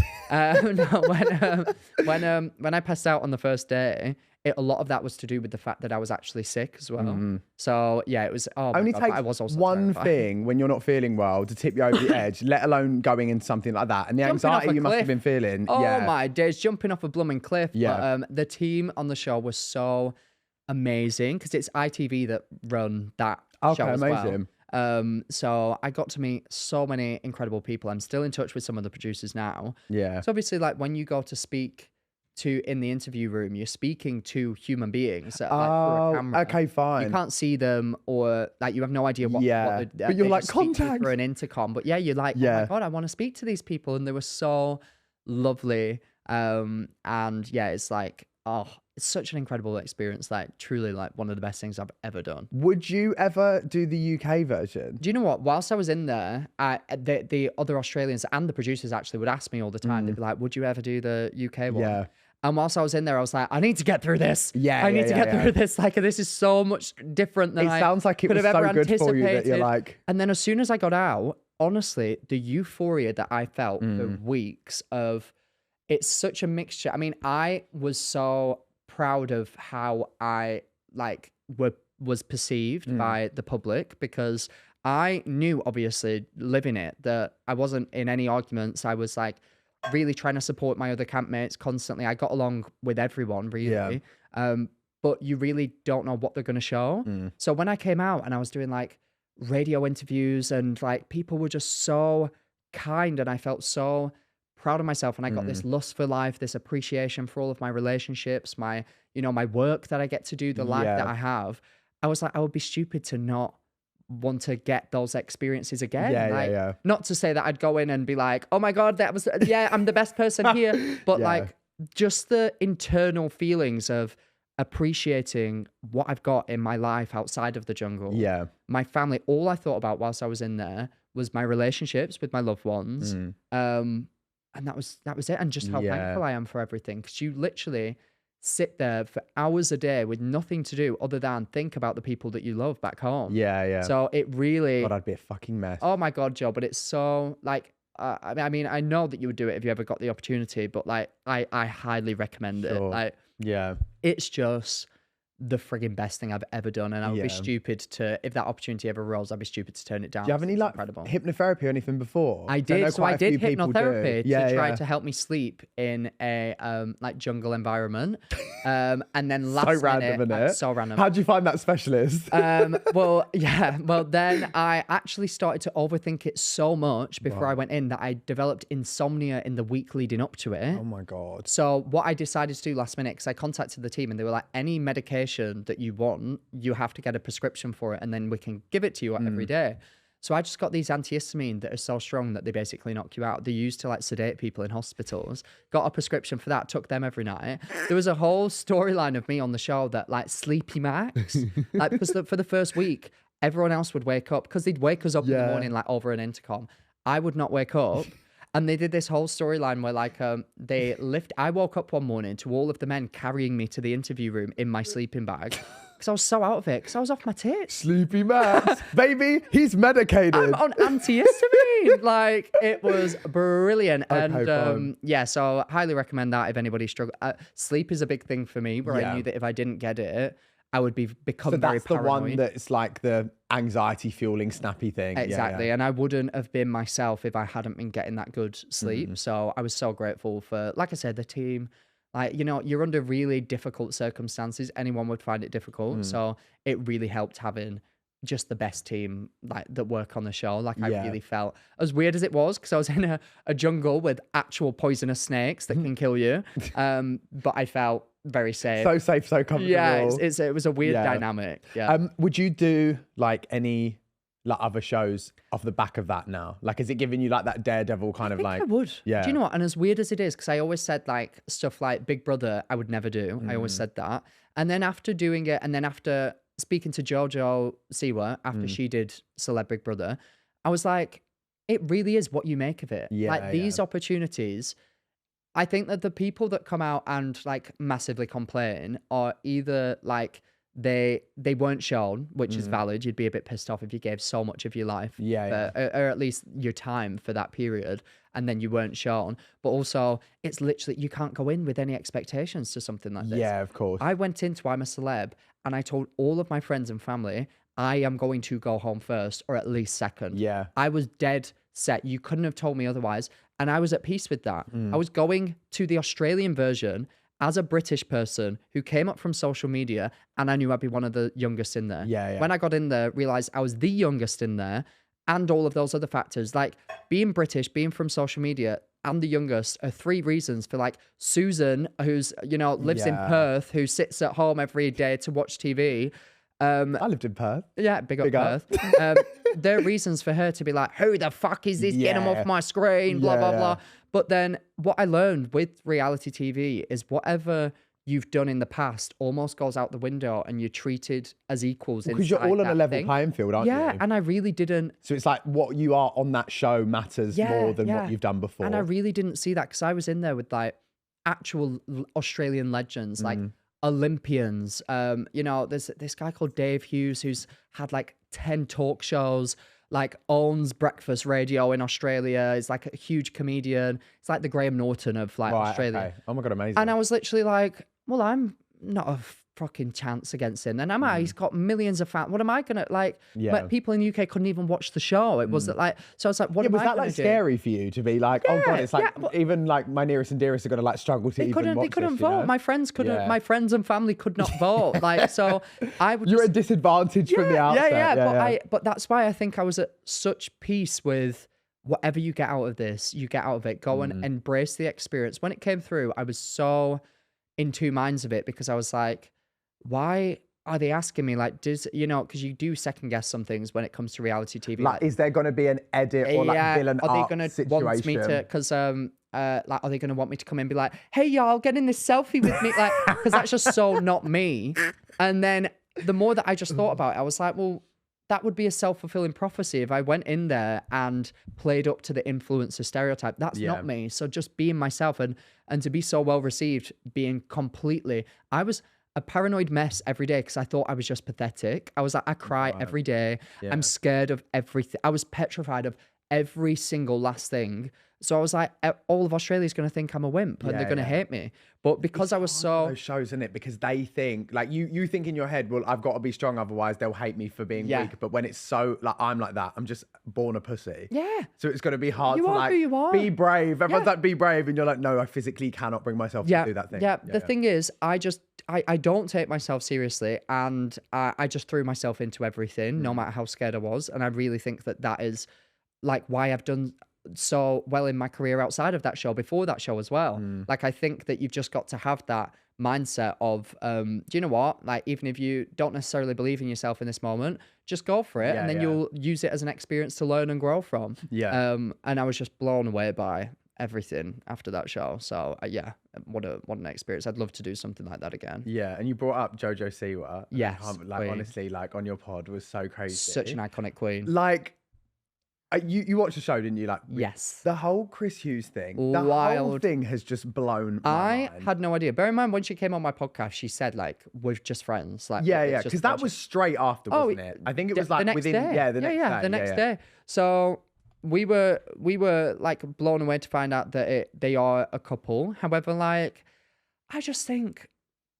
When I passed out on the first day, a lot of that was to do with the fact that I was actually sick as well. So yeah, it was. Oh my Only God, takes I was also one terrified. thing when you're not feeling well to tip you over the edge, let alone going into something like that. And the Jumping off anxiety a you must have cliff. been feeling. Oh yeah. my days, jumping off a blooming cliff. Yeah. But, the team on the show was so amazing because it's ITV that run that Okay, show as amazing. well. So I got to meet so many incredible people. I'm still in touch with some of the producers now. Yeah. So obviously, like when you go to speak in the interview room, you're speaking to human beings that, like, through a camera. okay, fine. You can't see them, or like you have no idea what. Yeah. What But you're they like, just speak to you "Contact." through an intercom. But yeah, you're like, oh Yeah. my god, I want to speak to these people, and they were so lovely. And yeah, it's like, oh, it's such an incredible experience. Like truly, like one of the best things I've ever done. Would you ever do the UK version? Do you know what? Whilst I was in there, the other Australians and the producers actually would ask me all the time. They'd be like, "Would you ever do the UK one?" Yeah. And whilst I was in there, I was like, I need to get through this. Yeah, I need to yeah, get yeah. through this. Like, this is so much different than It I sounds like it could was have ever so good for you that you're anticipated. like, And then as soon as I got out, honestly, the euphoria that I felt for weeks of, it's such a mixture. I mean, I was so proud of how I was perceived by the public, because I knew, obviously, living it, that I wasn't in any arguments. I was like really trying to support my other campmates constantly. I got along with everyone, really. But you really don't know what they're going to show. So when I came out and I was doing like radio interviews, and like people were just so kind, and I felt so proud of myself, and I got this lust for life, this appreciation for all of my relationships, my, you know, my work that I get to do, the life that I have. I was like, I would be stupid to not want to get those experiences again. Yeah, like, yeah. Not to say that I'd go in and be like, oh my God, that was, I'm the best person here. But like just the internal feelings of appreciating what I've got in my life outside of the jungle. Yeah. My family, all I thought about whilst I was in there was my relationships with my loved ones. And that was it. And just how thankful I am for everything. Because you literally sit there for hours a day with nothing to do other than think about the people that you love back home. Yeah. So it really... God, I'd be a fucking mess. Oh my God, Joe, but it's so like... I mean, I know that you would do it if you ever got the opportunity, but like, I highly recommend it. Like, it's just the frigging best thing I've ever done, and I would be stupid to, if that opportunity ever arose, I'd be stupid to turn it down. Do you have any like hypnotherapy or anything before? I did. So I did hypnotherapy to try to to help me sleep in a like jungle environment. And then last so random, minute, isn't it? so random. How'd you find that specialist? Well, then I actually started to overthink it so much before I went in that I developed insomnia in the week leading up to it. Oh my God. So what I decided to do last minute, because I contacted the team and they were like, any medication that you want, you have to get a prescription for it and then we can give it to you every day. So I just got these antihistamine that are so strong that they basically knock you out. They're used to like sedate people in hospitals. Got a prescription for that, took them every night. There was a whole storyline of me on the show that like Sleepy Max, like because for the first week, everyone else would wake up because they'd wake us up in the morning like over an intercom. I would not wake up. And they did this whole storyline where like I woke up one morning to all of the men carrying me to the interview room in my sleeping bag because I was so out of it because I was off my tits. Sleepy Max, baby, he's medicated. I'm on antihistamine. Like it was brilliant. Okay, and so I highly recommend that if anybody struggles. Sleep is a big thing for me where I knew that if I didn't get it, I would become very paranoid. So that's the one that's like the anxiety fueling snappy thing. Exactly. And I wouldn't have been myself if I hadn't been getting that good sleep. So I was so grateful for, like I said, the team. Like, you know, you're under really difficult circumstances. Anyone would find it difficult. So it really helped having just the best team like that work on the show. Like I really felt, as weird as it was, because I was in a jungle with actual poisonous snakes that can kill you. But I felt very safe. So safe, so comfortable. Yeah, it was a weird dynamic. Yeah. Would you do like any like other shows off the back of that now? Like, is it giving you like that daredevil kind of like? I would. Yeah. Do you know what? And as weird as it is, because I always said like stuff like Big Brother, I would never do. I always said that. And then after doing it, and then after speaking to Jojo Siwa after she did Celeb Big Brother, I was like, it really is what you make of it. Yeah, like these opportunities. I think that the people that come out and like massively complain are either like they weren't shown, which is valid. You'd be a bit pissed off if you gave so much of your life, or at least your time for that period, and then you weren't shown. But also, it's literally you can't go in with any expectations to something like this. Yeah, of course. I went into I'm a Celeb, and I told all of my friends and family I am going to go home first, or at least second. Yeah, I was dead set. You couldn't have told me otherwise. And I was at peace with that. I was going to the Australian version as a British person who came up from social media, and I knew I'd be one of the youngest in there. Yeah. When I got in there, realized I was the youngest in there, and all of those other factors. Like being British, being from social media, and the youngest are 3 reasons for like Susan, who's, you know, lives in Perth, who sits at home every day to watch TV. I lived in Perth. Yeah, big up Perth. There are reasons for her to be like, who the fuck is this? Get him off my screen, blah, blah, blah. But then what I learned with reality TV is whatever you've done in the past almost goes out the window and you're treated as equals. Because you're all on a level playing field, aren't you? Yeah, and I really didn't. So it's like what you are on that show matters more than what you've done before. And I really didn't see that because I was in there with like actual Australian legends, like Olympians. You know, there's this guy called Dave Hughes who's had like 10 talk shows, like owns breakfast radio in Australia. He's like a huge comedian. It's like the Graham Norton of like Australia. Okay. Oh my God, amazing. And I was literally like, well, I'm not a fucking chance against him. And am I? He's got millions of fans. What am I gonna like? But people in the UK couldn't even watch the show. It was like, so I was like, what am I gonna do? Was that like scary for you to be like, oh God, it's like even like my nearest and dearest are gonna like struggle to even watch They couldn't this, vote. You know? My friends couldn't. My friends and family could not vote. Like, so I would. You're at a disadvantage from the outset. But that's why I think I was at such peace with whatever you get out of this, you get out of it. Go and embrace the experience. When it came through, I was so in 2 minds of it because I was like, why are they asking me? Like, does, you know, because you do second guess some things when it comes to reality TV. Like, is there going to be an edit or like villain are they arc gonna situation? want me to, because like, are they going to want me to come in and be like, hey, y'all, get in this selfie with me? Like, because that's just so not me. And then the more that I just thought about it, I was like, well, that would be a self-fulfilling prophecy if I went in there and played up to the influencer stereotype. That's not me. So just being myself and to be so well received, being completely, I was a paranoid mess every day because I thought I was just pathetic. I was like, I cry every day. I'm scared of everything. I was petrified of every single last thing. So I was like, all of Australia's going to think I'm a wimp and they're going to hate me. But because I was so... Those shows, isn't it? Because they think, like, you think in your head, well, I've got to be strong, otherwise they'll hate me for being weak. But when it's so, like, I'm like that, I'm just born a pussy. Yeah. So it's going to be hard You to, are like, who you are. be brave. Everyone's like, be brave. And you're like, no, I physically cannot bring myself to do that thing. Yeah, the thing is, I don't take myself seriously, and I just threw myself into everything, no matter how scared I was. And I really think that is, like, why I've done so well in my career outside of that show, before that show as well. Like, I think that you've just got to have that mindset of, do you know what? Like, even if you don't necessarily believe in yourself in this moment, just go for it. And then you'll use it as an experience to learn and grow from. And I was just blown away by everything after that show. So yeah, what an experience. I'd love to do something like that again. Yeah, and you brought up Jojo Siwa. Yes, like, queen. Honestly, like, on your pod was so crazy. Such an iconic queen. Like, you watched the show, didn't you? Like, yes. The whole Chris Hughes thing, the whole thing has just blown my mind. Had no idea. Bear in mind, when she came on my podcast, she said, like, we're just friends. Like, yeah, because that was straight after, wasn't it? I think it was like the next within day. the next day. Day. So we were like blown away to find out that they are a couple. However, like, I just think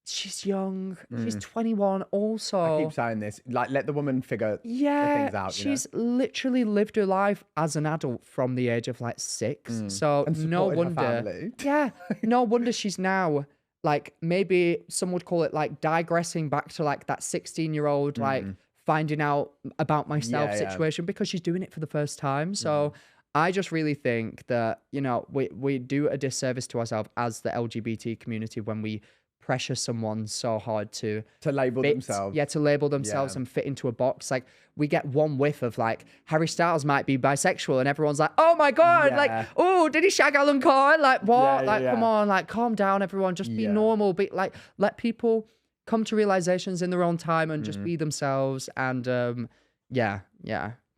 she's young. She's 21 also. I keep saying this. Like, let the woman figure the things out. She's literally lived her life as an adult from the age of like 6. So no wonder. Yeah, no wonder she's now, like, maybe some would call it like digressing back to like that 16-year-old, like finding out about myself situation, because she's doing it for the first time. So I just really think that, you know, we do a disservice to ourselves as the LGBT community when we pressure someone so hard to label themselves. Yeah, to label themselves and fit into a box. Like, we get one whiff of like Harry Styles might be bisexual and everyone's like, oh my God, like, oh, did he shag Alan Coy? Like, what? Come on, like, calm down, everyone. Just be normal. Be like, let people come to realizations in their own time and just be themselves. And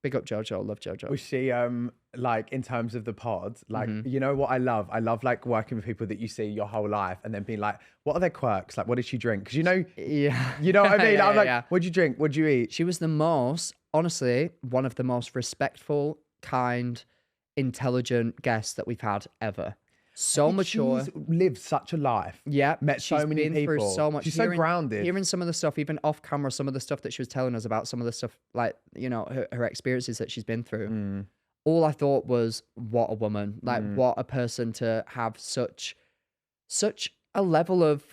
big up Jojo. Love Jojo. Was she like, in terms of the pod, like, you know what I love like working with people that you see your whole life and then being like, what are their quirks? Like, what did she drink? Because you know what I mean? I'm like, what'd you drink? What'd you eat? She was the most, honestly, one of the most respectful, kind, intelligent guests that we've had ever. So mature. She's lived such a life. Yeah. Met so many people. Through so much. She's so grounded. Hearing some of the stuff, even off camera, some of the stuff that she was telling us about, some of the stuff, like, you know, her experiences that she's been through. All I thought was, what a woman. Like, what a person to have such a level of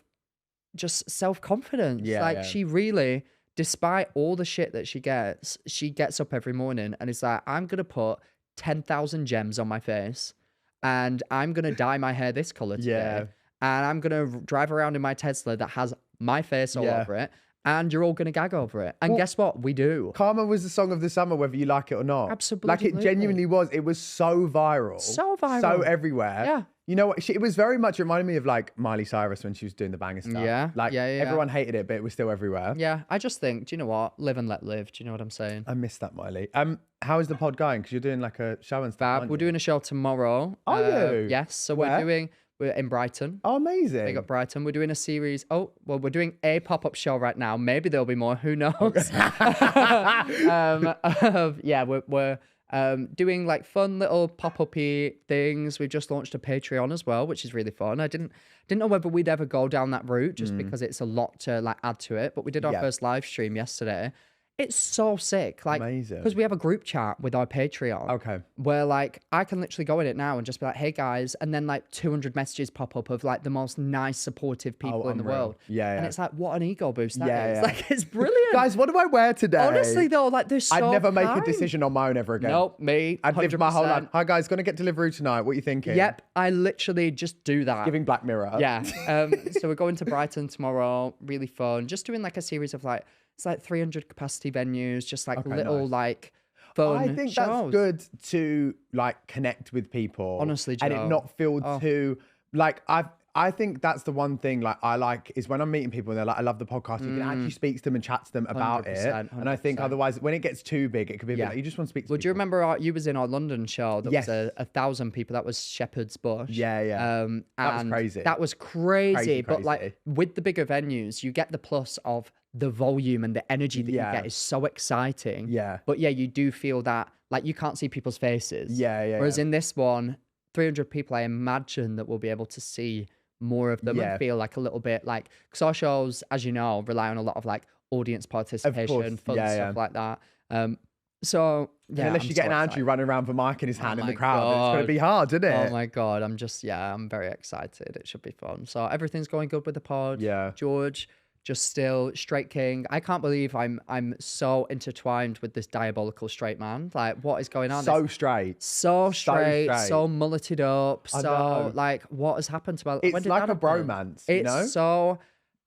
just self-confidence. She really, despite all the shit that she gets up every morning and is like, I'm going to put 10,000 gems on my face. And I'm going to dye my hair this color today. And I'm going to drive around in my Tesla that has my face all over it. And you're all going to gag over it. And guess what? We do. Karma was the song of the summer, whether you like it or not. Absolutely. Like, it genuinely was. It was so viral. So viral. So everywhere. Yeah. You know what? It was very much, reminded me of like Miley Cyrus when she was doing the banger stuff. Yeah. Like, everyone hated it, but it was still everywhere. Yeah. I just think, do you know what? Live and let live. Do you know what I'm saying? I miss that, Miley. How is the pod going? Because you're doing like a show and stuff. Fab. We're doing a show tomorrow. Are you? Yes. So Where? we're in Brighton. Oh, amazing. Big up Brighton. We're doing a series. Oh, well, we're doing a pop-up show right now. Maybe there'll be more. Who knows? We're doing like fun little pop-up-y things. We've just launched a Patreon as well, which is really fun. I didn't know whether we'd ever go down that route just because it's a lot to like add to it. But we did our first live stream yesterday. It's so sick. Like, Amazing. because we have a group chat with our Patreon. Okay. Where like I can literally go in it now and just be like, hey guys, and then like 200 messages pop up of like the most nice, supportive people in the unreal. world. Yeah, And yeah. it's like, what an ego boost that Yeah, is. yeah. Like, it's brilliant. Guys, what do I wear today? Honestly though, like there's so I'd never make a kind. decision on my own ever again. Nope, me. I'd live my whole 100%. life. Hi guys, gonna get delivery tonight. What are you thinking? Yep, I literally just do that. Giving Black Mirror. Yeah. So we're going to Brighton tomorrow. Really fun. Just doing like a series of like, it's like 300 capacity venues, just like little nice. like fun I think shows. that's good to like connect with people. Honestly, and it Joe. not feel too like I think that's the one thing like I like is when I'm meeting people and they're like, I love the podcast. You can actually speak to them and chat to them about it. 100%, And I think 100%. otherwise when it gets too big, it could be a bit like, you just want to speak to Well, people. do you remember you was in our London show that Yes. was 1,000 people? That was Shepherd's Bush. Yeah, yeah. That was and crazy. That was crazy. But Crazy. like with the bigger venues, you get the plus of the volume and the energy that you get is so exciting. Yeah. But yeah, you do feel that like you can't see people's faces. Yeah, yeah, Whereas yeah. in this one, 300 people, I imagine that we'll be able to see more of them Yeah. and feel like a little bit like, because our shows, as you know, rely on a lot of like audience participation, fun Yeah, stuff yeah. like that. So yeah, Unless I'm you get so an Andrew excited. running around with a mic in his hand in my the crowd, it's going God. to be hard, isn't it? Oh my God, I'm very excited. It should be fun. So everything's going good with the pod. Yeah. George, just still straight king. I can't believe I'm so intertwined with this diabolical straight man. Like, what is going on? So straight. So straight, straight. so mulleted up. I So know. like, what has happened to my? It's when did like that a happen? bromance, It's you know? so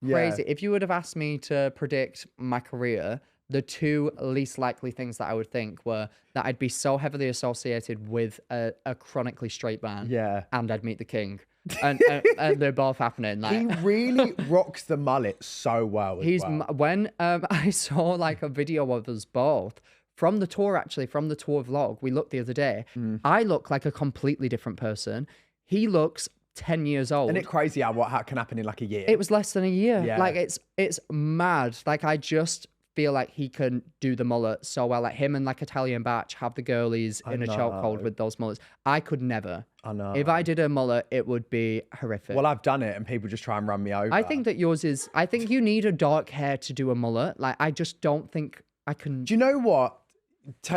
Yeah. crazy. If you would have asked me to predict my career, the two least likely things that I would think were that I'd be so heavily associated with a chronically straight man, Yeah. and I'd meet the king, and they're both happening. He Like, really rocks the mullet so well. he's well. when I saw like a video of us both from the tour, actually from the tour vlog we looked the other day. I look like a completely different person. He looks 10 years old. Isn't it crazy how what can happen in like a year? It was less than a year. Yeah. Like it's mad. Like I just feel like he can do the mullet so well. Like him and like Italian Batch have the girlies in a chokehold with those mullets. I could never. I know. If I did a mullet, it would be horrific. Well, I've done it and people just try and run me over. I think that yours is. I think you need a dark hair to do a mullet. Like I just don't think I can. Do you know what?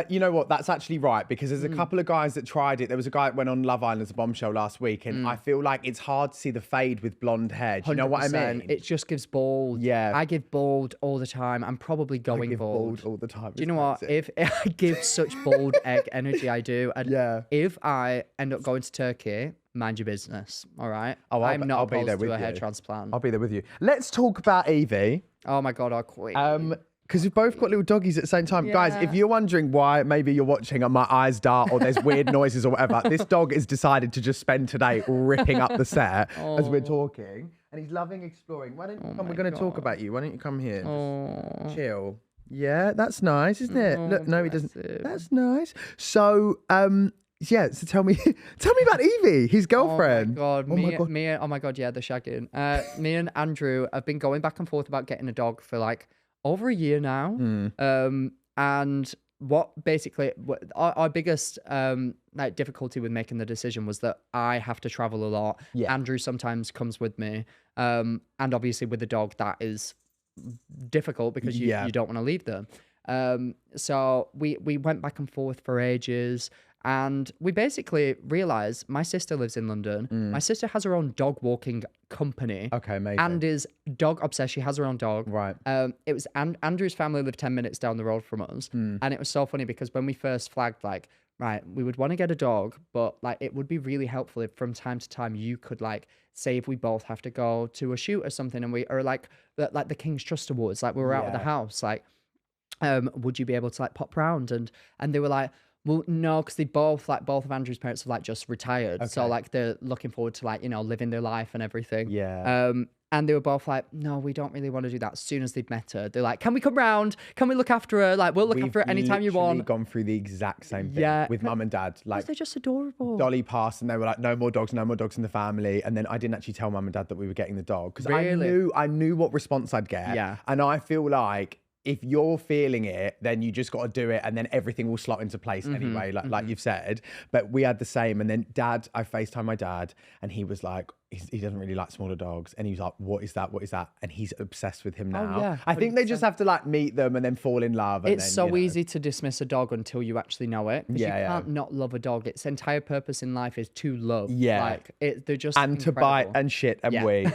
You know what? That's actually right because there's a couple of guys that tried it. There was a guy that went on Love Island as a bombshell last week, and I feel like it's hard to see the fade with blonde hair. Do you know what I 100%. mean? It just gives bald. Yeah. I give bald all the time. I'm probably going give bald. bald all the time. Do you know what? If I give such bald egg energy, I do. And Yeah. if I end up going to Turkey, mind your business. All right. Oh, I'm not I'll be opposed there to with a hair you. transplant. I'll be there with you. Let's talk about Evie. Oh my God, our queen. Because we've both got little doggies at the same time. Guys, if Yeah. you're wondering why maybe you're watching and my eyes dart or there's weird noises or whatever, this dog has decided to just spend today ripping up the set as we're talking. And he's loving exploring. Why don't you come? We're going to talk about you. Why don't you come here? Just chill. Yeah, that's nice, isn't it? Look, no, he doesn't. bless him. That's nice. So, yeah, so tell me about Evie, his girlfriend. Oh my God, Oh my God. oh my God, yeah, the shagging. Me and Andrew have been going back and forth about getting a dog for like over a year now. Hmm. And what basically our biggest like difficulty with making the decision was that I have to travel a lot. Yeah. Andrew sometimes comes with me. And obviously with the dog that is difficult because you don't want to leave them. So we went back and forth for ages. And we basically realized my sister lives in London. My sister has her own dog walking company. Okay, amazing. And is dog obsessed. She has her own dog. Right. It was Andrew's family lived 10 minutes down the road from us. And it was so funny because when we first flagged, like, right, we would want to get a dog, but like it would be really helpful if from time to time you could like say if we both have to go to a shoot or something and we are like the King's Trust Awards, like we were out of the house, like would you be able to like pop round? And they were like, well, no, because they both of Andrew's parents have like just retired. So like they're looking forward to like, you know, living their life and everything. Yeah. And they were both like, no, we don't really want to do that. As soon as they'd met her, they're like, can we come round? Can we look after her? Like, we'll look after her anytime you literally want. Gone through the exact same thing Yeah. with mum and dad. Like They're just adorable. Dolly passed and they were like, no more dogs in the family. And then I didn't actually tell mum and dad that we were getting the dog because Really? I knew what response I'd get. Yeah. And I feel like if you're feeling it, then you just got to do it and then everything will slot into place anyway, like you've said. But we had the same. And then I FaceTimed my dad and he was like, he doesn't really like smaller dogs. And he was like, what is that? What is that? And he's obsessed with him now. yeah, I think they just 100%. have to like meet them and then fall in love. And It's then, so you know. easy to dismiss a dog until you actually know it. 'Cause Yeah, you yeah. can't not love a dog. Its entire purpose in life is to love. Yeah. Like they're just And to bite incredible. and shit and Yeah. wee.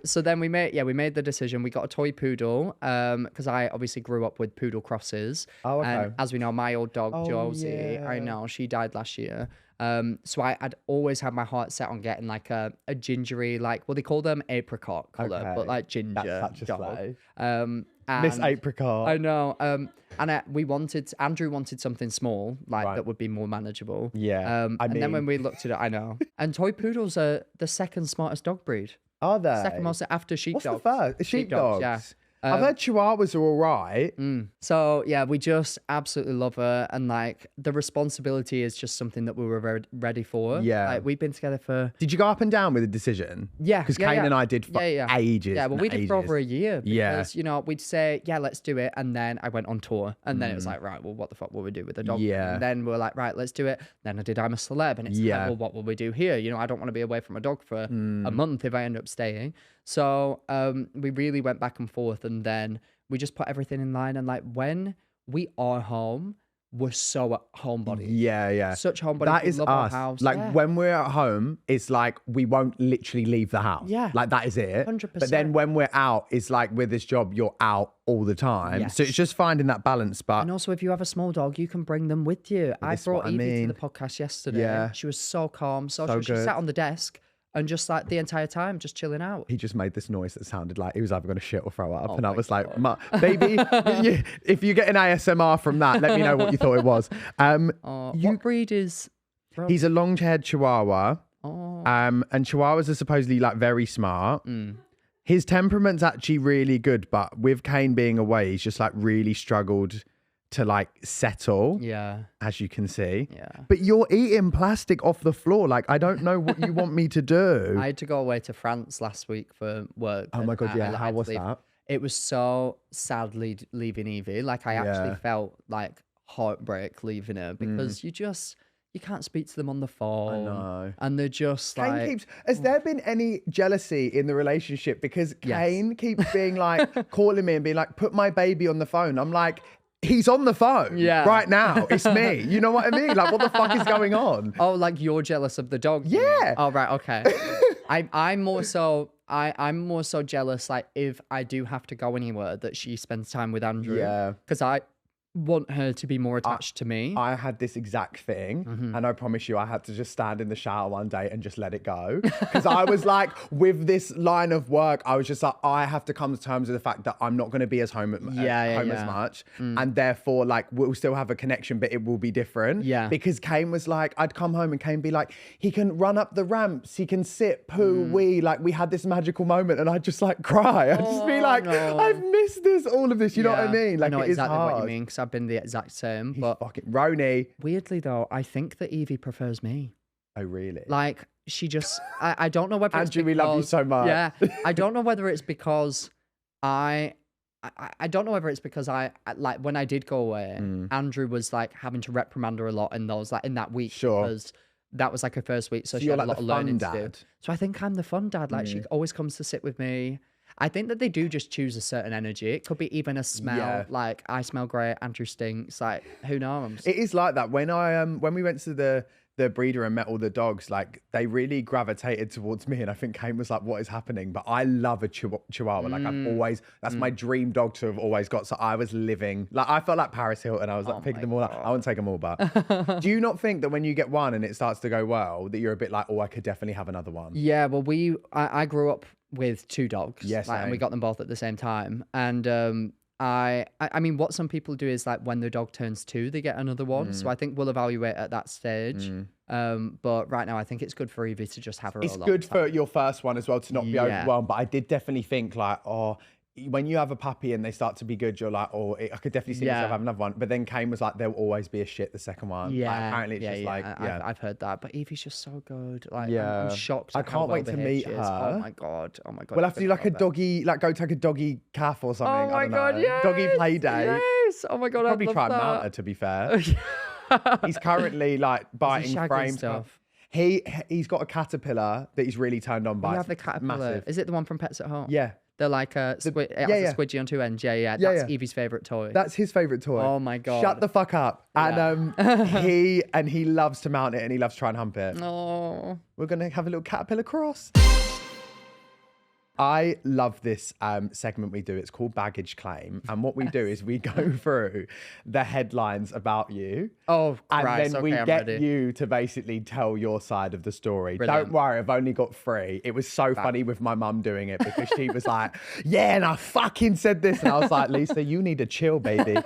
So then we made the decision. We got a toy poodle because I obviously grew up with poodle crosses. Oh, okay. And as we know, my old dog Oh, Josie, I yeah. know she died last year. So I'd always had my heart set on getting like a gingery, like, well, they call them apricot color, Okay. but like ginger That's such a dog. slay. Miss And Apricot. I know. And Andrew wanted something small, like Right. that would be more manageable. Yeah, I and then mean- when we looked at it, I know. And toy poodles are the second smartest dog breed. Are they? Second most after What's sheepdogs. the first? Sheepdogs. Yeah. I've heard Chihuahuas are all right. So yeah, we just absolutely love her, and like the responsibility is just something that we were very ready for. Yeah. Like we've been together for Did you go up and down with the decision? yeah, Because yeah, Kane yeah. and I did for ages. Yeah, well, and we did for ages. over a year. Yeah. Because, you know, we'd say, yeah, let's do it. And then I went on tour. And then it was like, right, well, what the fuck will we do with the dog? Yeah. And then we're like, right, let's do it. Then I did I'm a Celeb. And it's Yeah. like, well, what will we do here? You know, I don't want to be away from a dog for a month if I end up staying. So we really went back and forth. And then we just put everything in line. And like when we are home, we're so homebodies. Yeah, yeah. Such homebodies. That We is love our us. house. Like Yeah. when we're at home, it's like we won't literally leave the house. Yeah. Like that is it. 100%. But then when we're out, it's like with this job, you're out all the time. Yes. So it's just finding that balance. But And also, if you have a small dog, you can bring them with you. I This is what brought I Evie mean. to the podcast yesterday. Yeah. She was so calm, so So she good. sat on the desk and just like the entire time, just chilling out. he just made this noise that sounded like he was either going to shit or throw up. and I my was like, God. baby, if you get an ASMR from that, let me know what you thought it was. What breed is? He's a long-haired Chihuahua. Oh, And Chihuahuas are supposedly like very smart. His temperament's actually really good, but with Kane being away, he's just like really struggled to like settle, yeah, as you can see. yeah. But you're eating plastic off the floor. Like, I don't know what you want me to do. I had to go away to France last week for work. Oh my and God, yeah. I How had to was leave. that? It was so sad leaving Evie. Like I actually Yeah. felt like heartbreak leaving her because you can't speak to them on the phone. know. And they're just Kane like keeps. Has there been any jealousy in the relationship? Because Yes. Kane keeps being like, calling me and being like, put my baby on the phone. I'm like, he's on the phone right now. It's me. You know what I mean? Like, what the fuck is going on? oh, like you're jealous of the dog. you mean? Yeah. Oh, right. Okay. I'm more so. I'm more so jealous. Like if I do have to go anywhere, that she spends time with Andrew. Yeah. Because I want her to be more attached to me. I had this exact thing, and I promise you, I had to just stand in the shower one day and just let it go. Because I was like, with this line of work, I was just like, I have to come to terms with the fact that I'm not going to be as home as much, and therefore, like, we'll still have a connection, but it will be different. Yeah. Because Kane was like, I'd come home and Kane be like, he can run up the ramps, he can sit, poo, wee. Like, we had this magical moment, and I'd just like cry. I'd just be like, no. I've missed this, all of this. You know what I mean? Like, I know it is exactly what you hard. mean because I've been the exact same. He's But fucking Roni. weirdly though, I think that Evie prefers me. Oh, really? Like she just, I don't know whether Andrew, it's we love you because- so much. Yeah, I don't know whether it's because I don't know whether it's because I like when I did go away, Andrew was like having to reprimand her a lot in those like in that week Sure. because that was like her first week, so she you're had a like lot the of fun learning to do. dad. So I think I'm the fun dad. Like she always comes to sit with me. I think that they do just choose a certain energy. It could be even a smell. Yeah. Like I smell great, Andrew stinks. Like who knows? It is like that. When I when we went to the breeder and met all the dogs, like they really gravitated towards me, and I think Kane was like, "What is happening?" But I love a Chihuahua. Like I've always, that's my dream dog to have always got. So I was living like I felt like Paris Hilton. I was like picking them all up. I won't take them all, but do you not think that when you get one and it starts to go well, that you're a bit like, "Oh, I could definitely have another one"? Yeah, well, I grew up with two dogs. Yes, and we same. got them both at the same time. And I mean, what some people do is like when the dog turns 2, they get another one. So I think we'll evaluate at that stage. But right now, I think it's good for Evie to just have her. It's all good the for time. your first one as well to not be Yeah. overwhelmed. But I did definitely think like, oh, when you have a puppy and they start to be good, you're like, oh, I could definitely see myself Yeah. having another one. But then Kane was like, there'll always be a shit the second one. Like, Yeah, apparently it's yeah, just yeah. like, yeah. I've heard that, but Evie's just so good. Like, Yeah. I'm shocked. I at how can't wait to well-behaved meet she is. her. Oh my god. Oh my god. We'll have to do you're like a gonna love it. doggy, like go take a doggy calf or something. Oh I my don't god. know. Yes. Doggy play day. Yes. Oh my god. Probably I'd try love and mount her, that. to be fair. He's currently like biting shagging frames. stuff? He's got a caterpillar that he's really turned on by. You have the caterpillar. Massive. Is it the one from Pets at Home? Yeah. They're like a squid. It has a squidgy on two ends. Yeah. That's Evie's favorite toy. That's his favorite toy. Oh my God. Shut the fuck up. Yeah. And he loves to mount it and he loves to try and hump it. Oh. We're gonna have a little caterpillar cross. I love this segment we do. It's called Baggage Claim. And what we do is we go through the headlines about you. Oh, Christ. And then we get you to basically tell your side of the story. Brilliant. Don't worry, I've only got 3. It was so funny with my mum doing it because she was like, yeah, and I fucking said this. And I was like, Lisa, you need to chill, baby.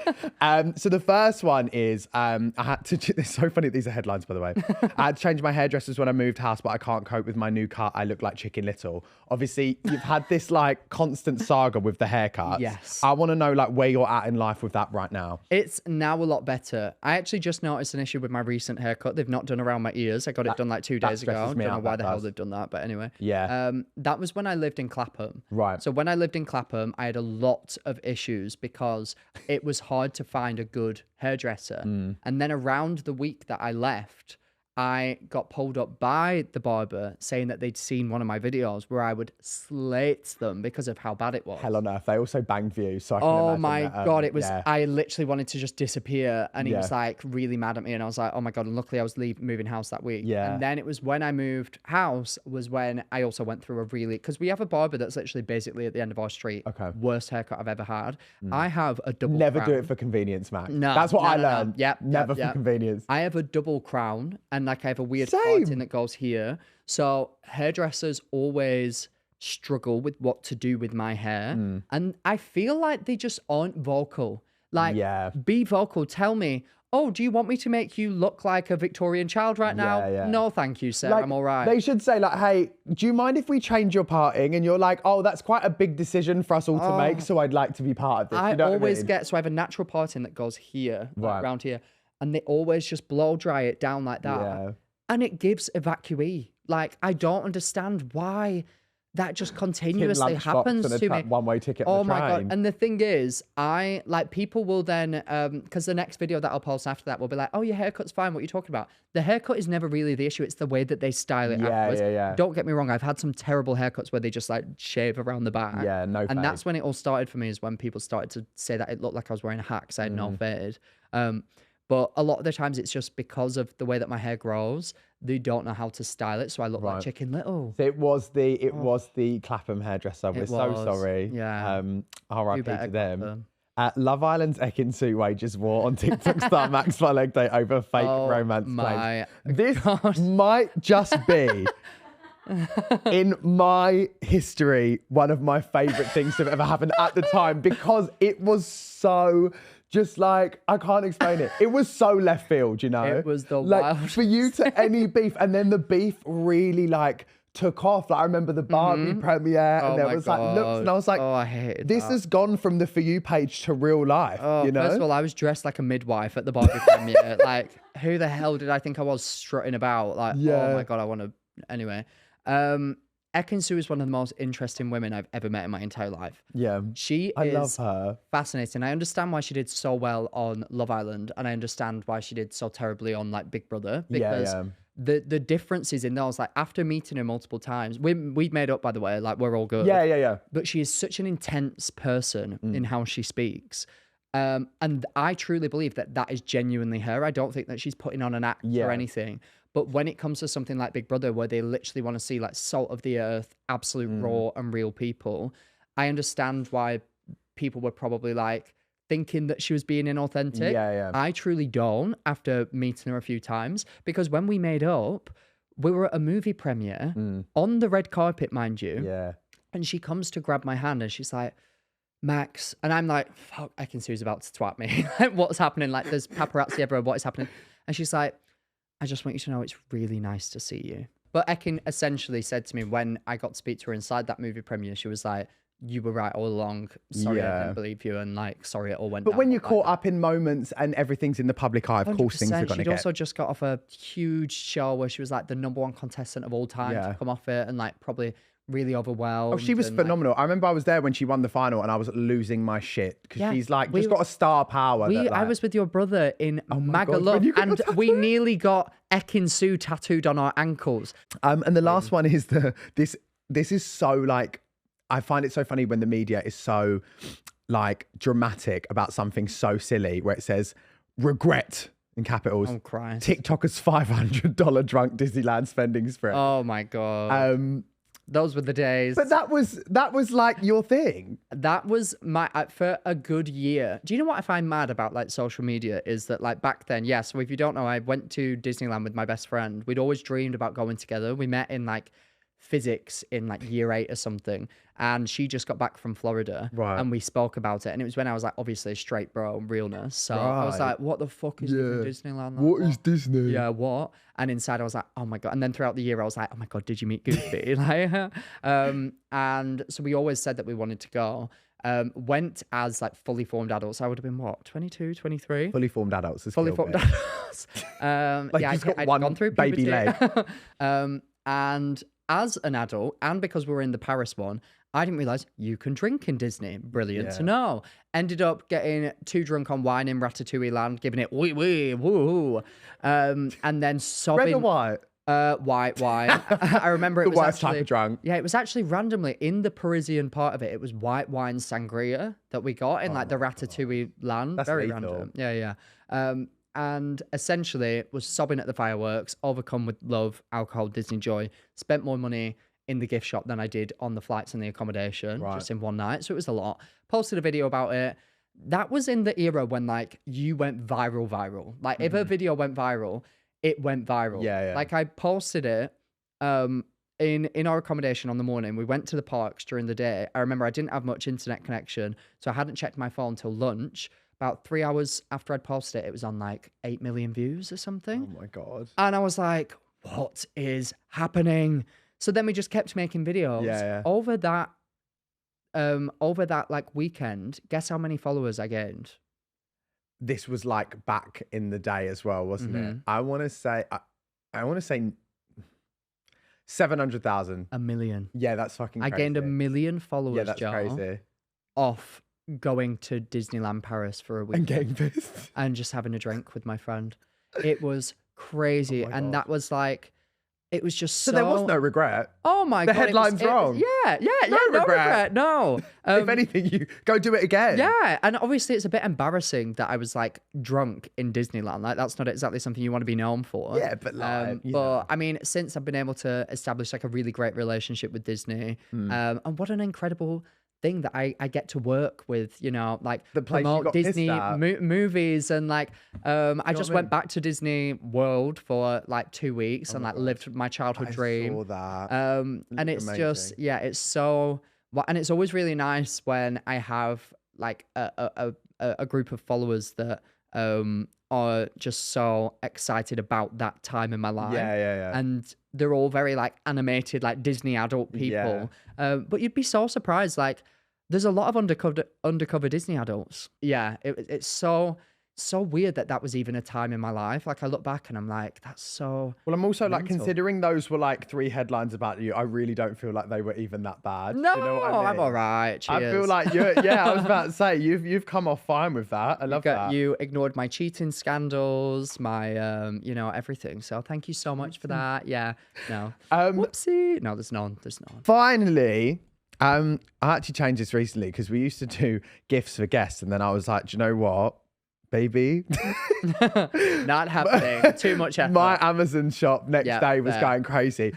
So the first one is, I had to, it's so funny. These are headlines, by the way. I had to change my hairdressers when I moved house, but I can't cope with my new cut. I look like Chicken Little. Obviously, you've had this like constant saga with the haircuts. Yes. I want to know like where you're at in life with that right now. It's now a lot better. I actually just noticed an issue with my recent haircut. They've not done around my ears. I got it done like 2 days ago. I don't know why the hell they've done that, but anyway. Yeah. That was when I lived in Clapham. Right. So when I lived in Clapham, I had a lot of issues because it was hard to find a good hairdresser. And then around the week that I left, I got pulled up by the barber saying that they'd seen one of my videos where I would slate them because of how bad it was. Hell on earth. They also banged views. So I can oh my that, God. It was, I literally wanted to just disappear. And he was like really mad at me. And I was like, oh my God. And luckily I was moving house that week. Yeah. And then it was when I moved house was when I also went through a really, because we have a barber that's literally basically at the end of our street. Okay. Worst haircut I've ever had. I have a double Never crown. do it for convenience, Max. No. That's what I learned. Yep. Never for convenience. I have a double crown and like I have a weird Same. parting that goes here. So hairdressers always struggle with what to do with my hair. And I feel like they just aren't vocal. Like, be vocal. Tell me, oh, do you want me to make you look like a Victorian child right now? Yeah. No, thank you, sir. Like, I'm all right. They should say like, hey, do you mind if we change your parting? And you're like, oh, that's quite a big decision for us all to make. So I'd like to be part of this. I You know what always mean? get, so I have a natural parting that goes here, like around here. And they always just blow dry it down like that. Yeah. And it gives evacuee. Like, I don't understand why that just continuously happens to me. One-way ticket Oh on the my train. God. And the thing is, people will then, because the next video that I'll post after that will be like, oh, your haircut's fine. What are you talking about? The haircut is never really the issue. It's the way that they style it afterwards. Yeah. Don't get me wrong. I've had some terrible haircuts where they just like shave around the back. Yeah, no And fade. that's when it all started for me, is when people started to say that it looked like I was wearing a hat because I had no fade. But a lot of the times it's just because of the way that my hair grows, they don't know how to style it. So I look like Chicken Little. So it was the Clapham hairdresser. We're so sorry. Yeah. RIP to them. Love Island's Ekin-Su wages war on TikTok star Max Balegde over fake romance claims. This might just be, in my history, one of my favourite things to have ever happened at the time, because it was so... just like, I can't explain it. It was so left field, you know? It was the like, wildest. for you to any beef, and then the beef really like took off. Like I remember the Barbie premiere, and there was like looks, and I was like, oh, I hated this has gone from the For You page to real life, you know? First of all, I was dressed like a midwife at the Barbie premiere. Like, who the hell did I think I was strutting about? Like, oh my God, I want to... Anyway. Ekin-Su is one of the most interesting women I've ever met in my entire life. Yeah. I love her. Fascinating. I understand why she did so well on Love Island, and I understand why she did so terribly on like Big Brother, because the differences in those, like after meeting her multiple times, we'd made up, by the way, like we're all good. Yeah. But she is such an intense person in how she speaks. And I truly believe that that is genuinely her. I don't think that she's putting on an act or anything. But when it comes to something like Big Brother, where they literally want to see like salt of the earth, absolute raw and real people, I understand why people were probably like thinking that she was being inauthentic. Yeah. I truly don't, after meeting her a few times, because when we made up, we were at a movie premiere on the red carpet, mind you. Yeah. And she comes to grab my hand and she's like, Max. And I'm like, fuck, Ekin-Su's about to twat me. What's happening? Like, there's paparazzi everywhere. What is happening? And she's like, I just want you to know it's really nice to see you. But Ekin essentially said to me when I got to speak to her inside that movie premiere, she was like, you were right all along. Sorry, I didn't believe you. And like, sorry, it all went down. But when you're caught up in moments and everything's in the public eye, of course things are going to get... She'd also just got off a huge show where she was like the #1 contestant of all time to come off it, and like probably really overwhelmed. Oh, she was and, like, phenomenal. I remember I was there when she won the final and I was losing my shit because Yeah, she's like, we- just got a star power. I like- was with your brother in my God, when Magaluf, you got and your we tattoo? nearly got Ekin-Su tattooed on our ankles. And the last one is this is so like, I find it so funny when the media is so like dramatic about something so silly where it says regret in capitals. Oh Christ! TikToker's $500 drunk Disneyland spending spree. Oh my God! Those were the days. But that was like your thing. That was my for a good year. Do you know what I find mad about like social media is that like back then, yeah. So if you don't know, I went to Disneyland with my best friend. We'd always dreamed about going together. We met in like physics in like year 8 or something, and she just got back from Florida, Right. and we spoke about it, and it was when I was like obviously a straight bro, realness. So I was Right. like, what the fuck is even Disneyland? Like, What is Disney? Yeah, what? And inside I was like, oh my God. And then throughout the year I was like, oh my God, did you meet Goofy? Like, and so we always said that we wanted to go. Went as like fully formed adults. I would have been what, 22, 23? Fully formed adults. Is Fully killed formed me. adults. Like, Yeah, he's got I'd one gone through baby puberty. And as an adult, and because we were in the Paris one, I didn't realize you can drink in Disney. Brilliant to know. Ended up getting too drunk on wine in Ratatouille Land, giving it wee wee woo, and then sobbing. Red or white? White wine. I remember it The was worst type actually of drunk. Yeah, it was actually randomly in the Parisian part of it. It was white wine sangria that we got in like the Ratatouille Land. That's Very lethal. random. Yeah. And essentially was sobbing at the fireworks, overcome with love, alcohol, Disney joy. Spent more money in the gift shop than I did on the flights and the accommodation just in one night. So it was a lot. Posted a video about it. That was in the era when like you went viral. Like if a video went viral, it went viral. Yeah. Like I posted it in our accommodation on the morning. We went to the parks during the day. I remember I didn't have much internet connection, so I hadn't checked my phone till lunch. About 3 hours after I'd posted it, it was on like 8 million views or something. Oh my God. And I was like, what is happening? So then we just kept making videos. Yeah. Over that like weekend, guess how many followers I gained? This was like back in the day as well, wasn't it? Mm-hmm. I want to say 700,000. 1 million. Yeah, that's fucking I crazy. gained 1 million followers, Yeah, that's Joe, crazy. off going to Disneyland Paris for a week And getting pissed. and just having a drink with my friend. It was crazy. Oh my And God. that was like, it was just So there was no regret. Oh my The God. headline's wrong. Yeah. No regret. No. If anything, you go do it again. Yeah, and obviously it's a bit embarrassing that I was like drunk in Disneyland. Like that's not exactly something you want to be known for. Yeah, but like, you but know. I mean, since I've been able to establish like a really great relationship with Disney, and what an incredible thing that I get to work with, you know, like The place you promote got pissed Disney at. movies and like I just what I went back to Disney World for like 2 weeks and like lived my childhood dream. I saw that. And it's just, amazing. yeah, it's so, and it's always really nice when I have like a group of followers that are just so excited about that time in my life. Yeah. And they're all very like animated, like Disney adult people. But you'd be so surprised. Like there's a lot of undercover Disney adults. Yeah, it's so weird that was even a time in my life. Like I look back and I'm like, that's so. Well, I'm also like, mental. considering those were like 3 headlines about you, I really don't feel like they were even that bad. No, Do you know what I mean? I'm all right. Cheers. I feel like I was about to say, you've come off fine with that. I love that. You ignored my cheating scandals, my everything. So thank you so much for that. Yeah. No. Whoopsie. No, there's none. Finally, I actually changed this recently because we used to do gifts for guests, and then I was like, do you know what, baby? Not happening. Too much effort. My Amazon shop next Yeah, day was fair. going crazy.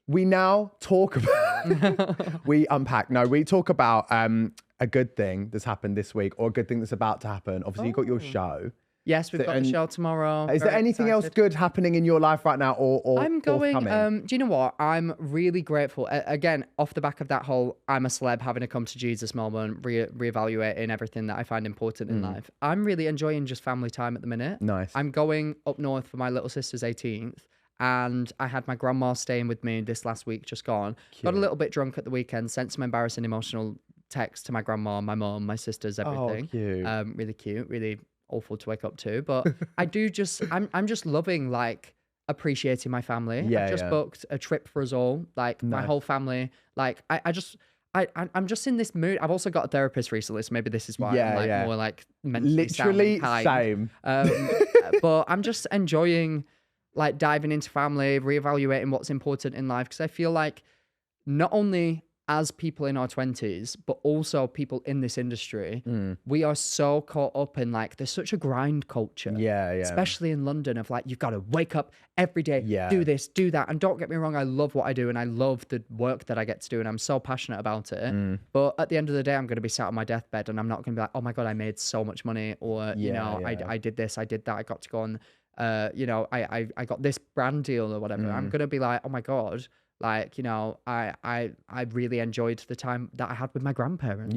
We now talk about, we talk about a good thing that's happened this week or a good thing that's about to happen. Obviously, you've got your show. Yes, we've got the show tomorrow. Is there Very anything else excited. good happening in your life right now or I'm going, forthcoming? do you know what? I'm really grateful. Again, off the back of that whole I'm a celeb, having a come to Jesus moment, reevaluating everything that I find important in life. I'm really enjoying just family time at the minute. Nice. I'm going up north for my little sister's 18th. And I had my grandma staying with me this last week, just gone. Got a little bit drunk at the weekend, sent some embarrassing emotional texts to my grandma, my mum, my sisters, everything. cute. Really cute, really awful to wake up to. But I do just, I'm just loving like appreciating my family. Yeah, I've just booked a trip for us all, like my whole family. Like I'm just in this mood. I've also got a therapist recently, so maybe this is why I'm like more like mentally literally sounding kind. same. But I'm just enjoying like diving into family, reevaluating what's important in life, because I feel like not only as people in our 20s, but also people in this industry, we are so caught up in like, there's such a grind culture. Yeah. Especially in London of like, you've got to wake up every day, do this, do that. And don't get me wrong, I love what I do and I love the work that I get to do and I'm so passionate about it. But at the end of the day, I'm going to be sat on my deathbed and I'm not going to be like, oh my God, I made so much money, or, you know, I did this, I did that, I got to go on, you know, I got this brand deal or whatever. I'm going to be like, oh my God, like, you know, I really enjoyed the time that I had with my grandparents,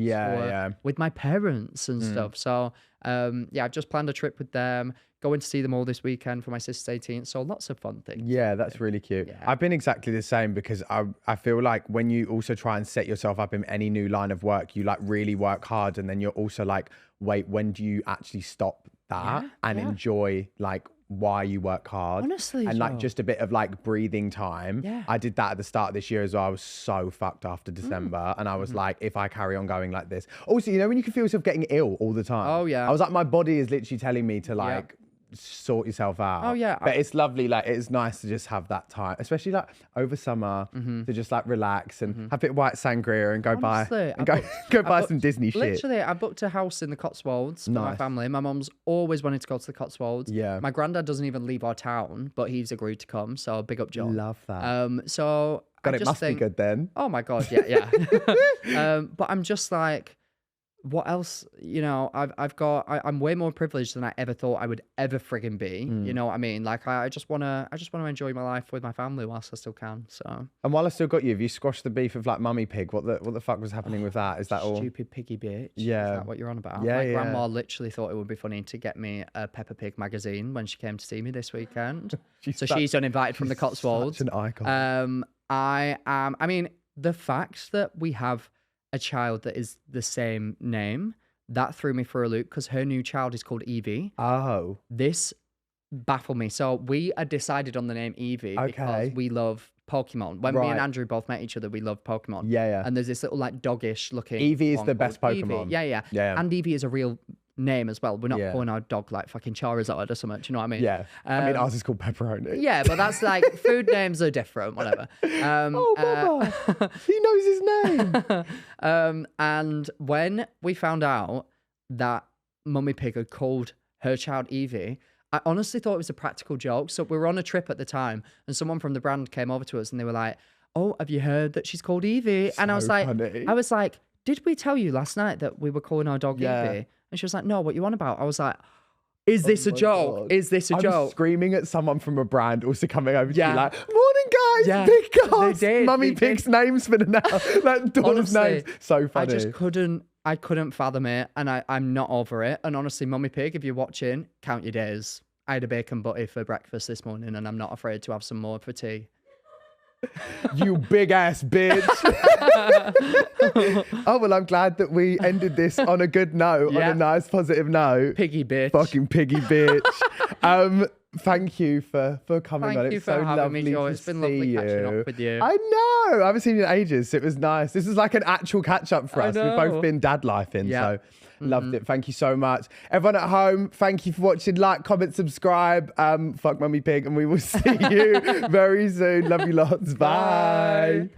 with my parents and stuff. So, I've just planned a trip with them, going to see them all this weekend for my sister's 18th. So lots of fun things. Yeah, that's really cute. Yeah. I've been exactly the same, because I feel like when you also try and set yourself up in any new line of work, you like really work hard, and then you're also like, wait, when do you actually stop that and enjoy like why you work hard? Honestly, and like just a bit of like breathing time. I did that at the start of this year as well. I was so fucked after December, and I was like, if I carry on going like this, also, you know, when you can feel yourself getting ill all the time. I was like, my body is literally telling me to like sort yourself out. But it's lovely, like it's nice to just have that time, especially like over summer, to just like relax and have a bit of white sangria and go buy some Disney shit. Literally, I booked a house in the Cotswolds for my family. My mum's always wanted to go to the Cotswolds. My granddad doesn't even leave our town, but he's agreed to come, so big up John. Love that. So God, I it just must think, be good then. oh my God, yeah. But I'm just like, what else? You know, I'm way more privileged than I ever thought I would ever friggin' be. You know what I mean? Like, I just wanna enjoy my life with my family whilst I still can. So. And while I still got you, have you squashed the beef of like Mummy Pig? What the fuck was happening with that? Is that all? Stupid piggy bitch. Yeah. Is that what you're on about? Yeah, my grandma literally thought it would be funny to get me a Peppa Pig magazine when she came to see me this weekend. She's uninvited from the Cotswolds. Such an icon. I mean, the fact that we have a child that is the same name, that threw me for a loop, because her new child is called Evie. Oh. This baffled me. So we had decided on the name Evie because we love Pokemon. When me and Andrew both met each other, we love Pokemon. Yeah. And there's this little like doggish looking Evie is the best Pokemon. Evie. Yeah. And Evie is a real name as well. We're not calling our dog like fucking Charizard or something. Do you know what I mean? Yeah. I mean, ours is called Pepperoni. Yeah, but that's like food names are different, whatever. Baba. He knows his name. And when we found out that Mummy Pig had called her child Evie, I honestly thought it was a practical joke. So we were on a trip at the time, and someone from the brand came over to us and they were like, oh, have you heard that she's called Evie? And I was like, did we tell you last night that we were calling our dog Evie? And she was like, no, what you on about? I was like, is this a joke? God. Is this a joke? I'm screaming at someone from a brand also coming over to you like, morning guys, big cars, Mummy Pig's names for the now. Like Dawn's names. So funny. I just couldn't fathom it, and I'm not over it. And honestly, Mummy Pig, if you're watching, count your days. I had a bacon butty for breakfast this morning, and I'm not afraid to have some more for tea. You big ass bitch. Oh, well, I'm glad that we ended this on a good note, on a nice positive note. Piggy bitch. Fucking piggy bitch. Thank you for coming on. Thank you for having me, Joe. It's been lovely catching up with you. I know. I haven't seen you in ages. It was nice. This is like an actual catch up for us. We've both been dad lifing, so loved it. Thank you so much. Everyone at home, thank you for watching. Like, comment, subscribe. Fuck Mummy Pig, and we will see you very soon. Love you lots. Bye.